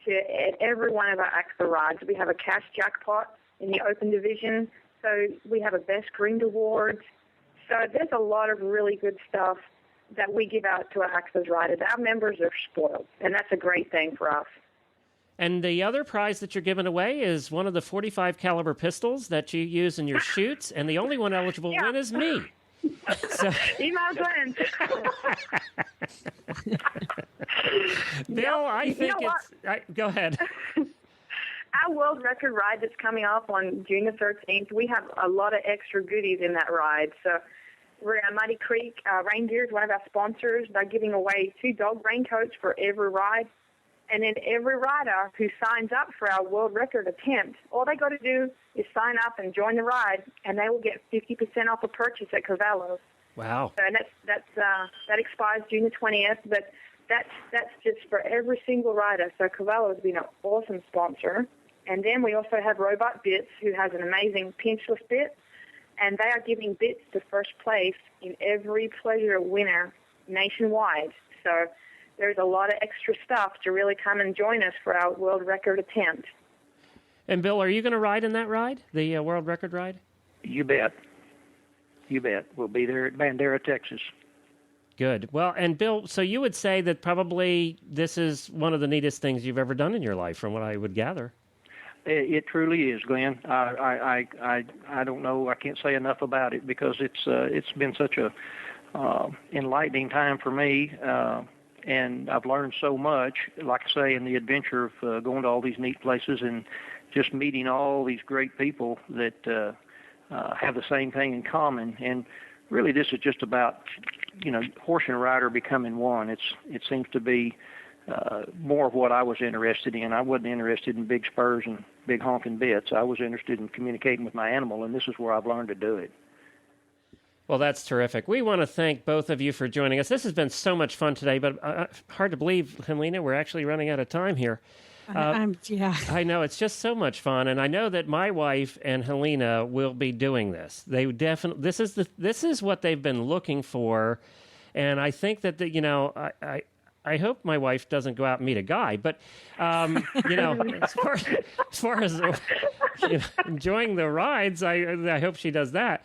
to every one of our AXA rides. We have a cash jackpot in the open division, so we have a best groomed award. So there's a lot of really good stuff that we give out to our AXA's riders. Our members are spoiled, and that's a great thing for us. And the other prize that you're giving away is one of the .45 caliber pistols that you use in your shoots, and the only one eligible win is me. So, email Glenn. Bill, I think go ahead. Our world record ride that's coming up on June the 13th, we have a lot of extra goodies in that ride. So we're at Muddy Creek. Reindeer is one of our sponsors. They're giving away 2 dog raincoats for every ride. And then every rider who signs up for our world record attempt, all they got to do is sign up and join the ride, and they will get 50% off a purchase at Cavellos. Wow! So, and that expires June the 20th, but that's just for every single rider. So Cavellos has been an awesome sponsor. And then we also have Robot Bits, who has an amazing pinchless bit, and they are giving bits to first place in every pleasure winner nationwide. So there's a lot of extra stuff to really come and join us for our world record attempt. And Bill, are you going to ride in that ride, the world record ride? You bet. You bet. We'll be there at Bandera, Texas. Good. Well, and Bill, so you would say that probably this is one of the neatest things you've ever done in your life, from what I would gather. It truly is, Glenn. I don't know. I can't say enough about it because it's been such a enlightening time for me. And I've learned so much, like I say, in the adventure of going to all these neat places and just meeting all these great people that have the same thing in common. And really, this is just about, horse and rider becoming one. It seems to be more of what I was interested in. I wasn't interested in big spurs and big honking bits. I was interested in communicating with my animal, and this is where I've learned to do it. Well, that's terrific. We want to thank both of you for joining us. This has been so much fun today, but hard to believe, Helena, we're actually running out of time here. Yeah. I know, it's just so much fun, and I know that my wife and Helena will be doing this. They definitely this is what they've been looking for, and I think that I hope my wife doesn't go out and meet a guy, but as far as enjoying the rides, I hope she does that.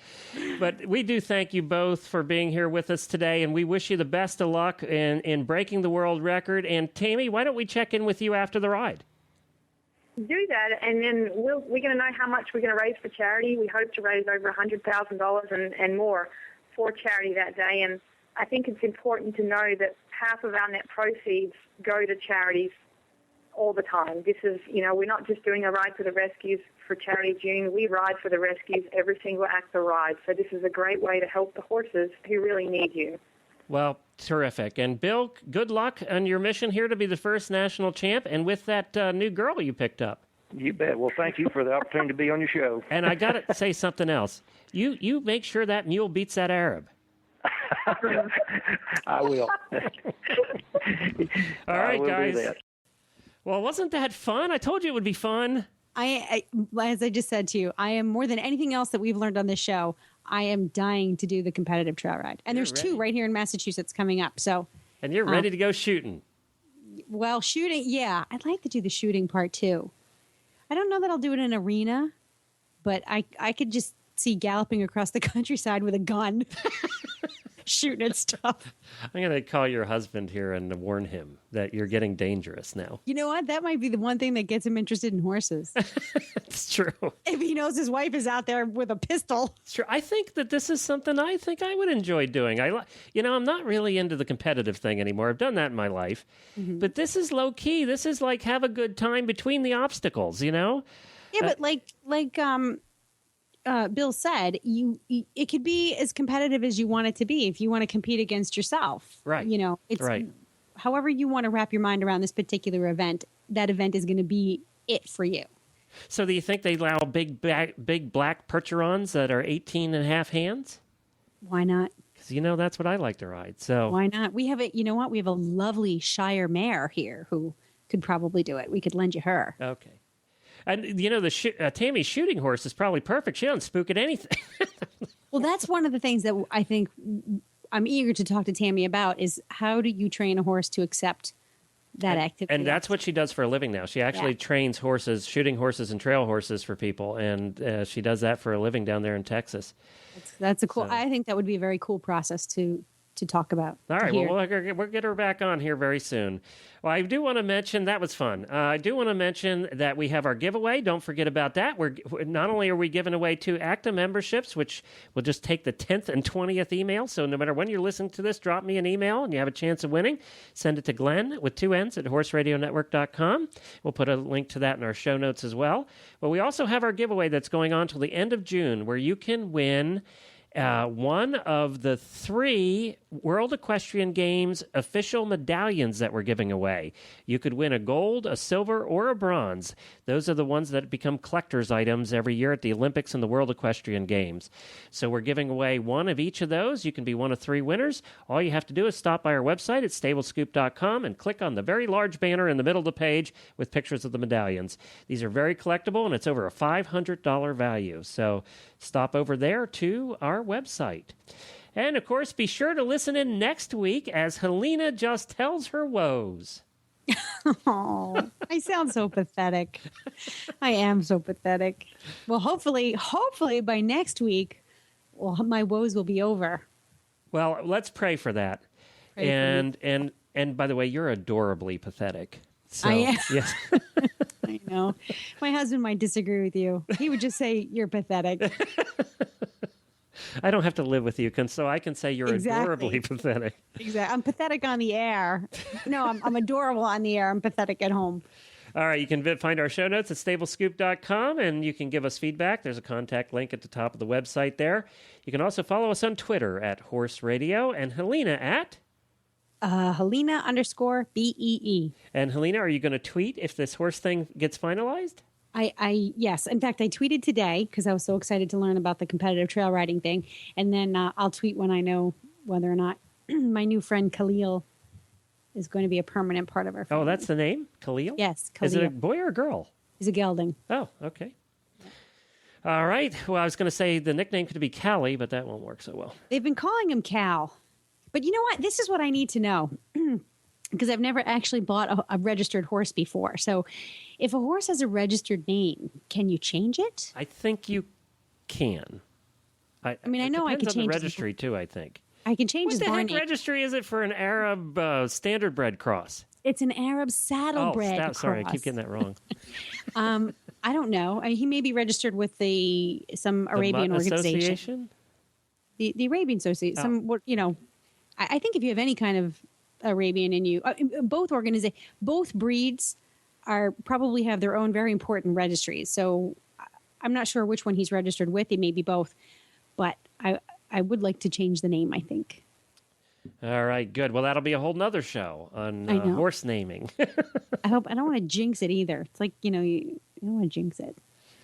But we do thank you both for being here with us today, and we wish you the best of luck in breaking the world record. And Tammy, why don't we check in with you after the ride? Do that, and then we're going to know how much we're going to raise for charity. We hope to raise over $100,000 and more for charity that day. And I think it's important to know that half of our net proceeds go to charities all the time. This is, we're not just doing a ride for the rescues for Charity June. We ride for the rescues every single act of ride. So this is a great way to help the horses who really need you. Well, terrific. And Bill, good luck on your mission here to be the first national champ and with that new girl you picked up. You bet. Well, thank you for the opportunity to be on your show. And I got to say something else. You make sure that mule beats that Arab. I will. All right, will guys. Do that. Well, wasn't that fun? I told you it would be fun. As I just said to you, I am more than anything else that we've learned on this show. I am dying to do the competitive trail ride, and there's two right here in Massachusetts coming up. So, and you're ready to go shooting. Well, shooting, yeah, I'd like to do the shooting part too. I don't know that I'll do it in an arena, but I could just see galloping across the countryside with a gun, shooting at stuff. I'm going to call your husband here and warn him that you're getting dangerous now. You know what? That might be the one thing that gets him interested in horses. It's true. If he knows his wife is out there with a pistol. It's true. I think that this is something I think I would enjoy doing. I'm not really into the competitive thing anymore. I've done that in my life. Mm-hmm. But this is low key. This is like have a good time between the obstacles, Yeah, but like Bill said, it could be as competitive as you want it to be if you want to compete against yourself. Right. It's right. However you want to wrap your mind around this particular event, that event is going to be it for you. So do you think they allow big black percherons that are 18 and a half hands? Why not? Because, that's what I like to ride. So why not? We have we have a lovely Shire mare here who could probably do it. We could lend you her. Okay. And, Tammy's shooting horse is probably perfect. She doesn't spook at anything. Well, that's one of the things that I think I'm eager to talk to Tammy about is how do you train a horse to accept that activity? And that's what she does for a living now. She actually trains horses, shooting horses and trail horses for people. And she does that for a living down there in Texas. That's a cool, I think that would be a very cool process to talk about. All right, well, we'll get her back on here very soon. Well, I do want to mention, that was fun. I do want to mention that we have our giveaway. Don't forget about that. We're not only are we giving away 2 ACTA memberships, which will just take the 10th and 20th email. So no matter when you're listening to this, drop me an email and you have a chance of winning. Send it to Glenn with 2 N's at horseradionetwork.com. We'll put a link to that in our show notes as well. But we also have our giveaway that's going on till the end of June where you can win one of the 3 World Equestrian Games official medallions that we're giving away. You could win a gold, a silver, or a bronze. Those are the ones that become collector's items every year at the Olympics and the World Equestrian Games. So we're giving away one of each of those. You can be one of 3 winners. All you have to do is stop by our website at stablescoop.com and click on the very large banner in the middle of the page with pictures of the medallions. These are very collectible, and it's over a $500 value. So stop over there to our website. And, of course, be sure to listen in next week as Helena just tells her woes. Oh, I sound so pathetic. I am so pathetic. Well, hopefully by next week, my woes will be over. Well, let's pray for that. And by the way, you're adorably pathetic. So, I am. Yes. I know. My husband might disagree with you. He would just say you're pathetic. I don't have to live with you, so I can say you're adorably pathetic. Exactly. I'm pathetic on the air. No, I'm adorable on the air. I'm pathetic at home. All right, you can find our show notes at stablescoop.com, and you can give us feedback. There's a contact link at the top of the website there. You can also follow us on Twitter at Horse Radio, and Helena at... Helena_BEE. And Helena, are you going to tweet if this horse thing gets finalized? Yes. In fact, I tweeted today because I was so excited to learn about the competitive trail riding thing. And then I'll tweet when I know whether or not my new friend Khalil is going to be a permanent part of our family. Oh, that's the name? Khalil? Yes, Khalil. Is it a boy or a girl? He's a gelding. Oh, okay. All right. Well, I was going to say the nickname could be Callie, but that won't work so well. They've been calling him Cal. But you know what? This is what I need to know. Because I've never actually bought a registered horse before. So if a horse has a registered name, can you change it? I think you can. I mean, I know I can change change the registry too, I think. I can change What his the barn heck name. registry is it for an Arab standardbred cross? It's an Arab saddlebred cross. Sorry, I keep getting that wrong. I don't know. He may be registered with some Arabian Mutt organization. Association? The Arabian Association. I think if you have any kind of Arabian in you, both breeds probably have their own very important registries. So I'm not sure which one he's registered with. It may be both, but I would like to change the name, I think. All right, good. Well, that'll be a whole nother show on horse naming. I don't want to jinx it either. It's like, you don't want to jinx it.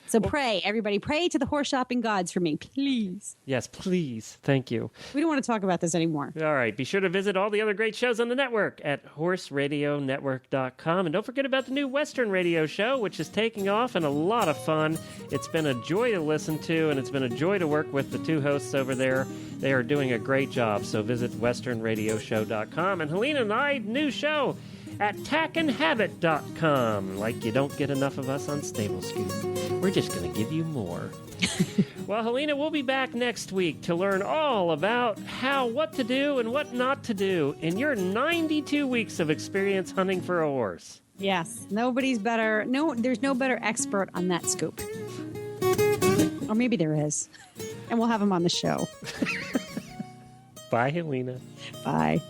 So pray, everybody, pray to the horse shopping gods for me, please. Yes, please. Thank you. We don't want to talk about this anymore. All right. Be sure to visit all the other great shows on the network at horseradionetwork.com. And don't forget about the new Western radio show, which is taking off and a lot of fun. It's been a joy to listen to, and it's been a joy to work with the two hosts over there. They are doing a great job. So visit westernradioshow.com. And Helena and I, new show at tackandhabit.com. Like you don't get enough of us on Stable Scoop. We're just going to give you more. Well, Helena, we'll be back next week to learn all about what to do and what not to do in your 92 weeks of experience hunting for a horse. Yes, there's no better expert on that scoop. Or maybe there is. And we'll have him on the show. Bye, Helena. Bye.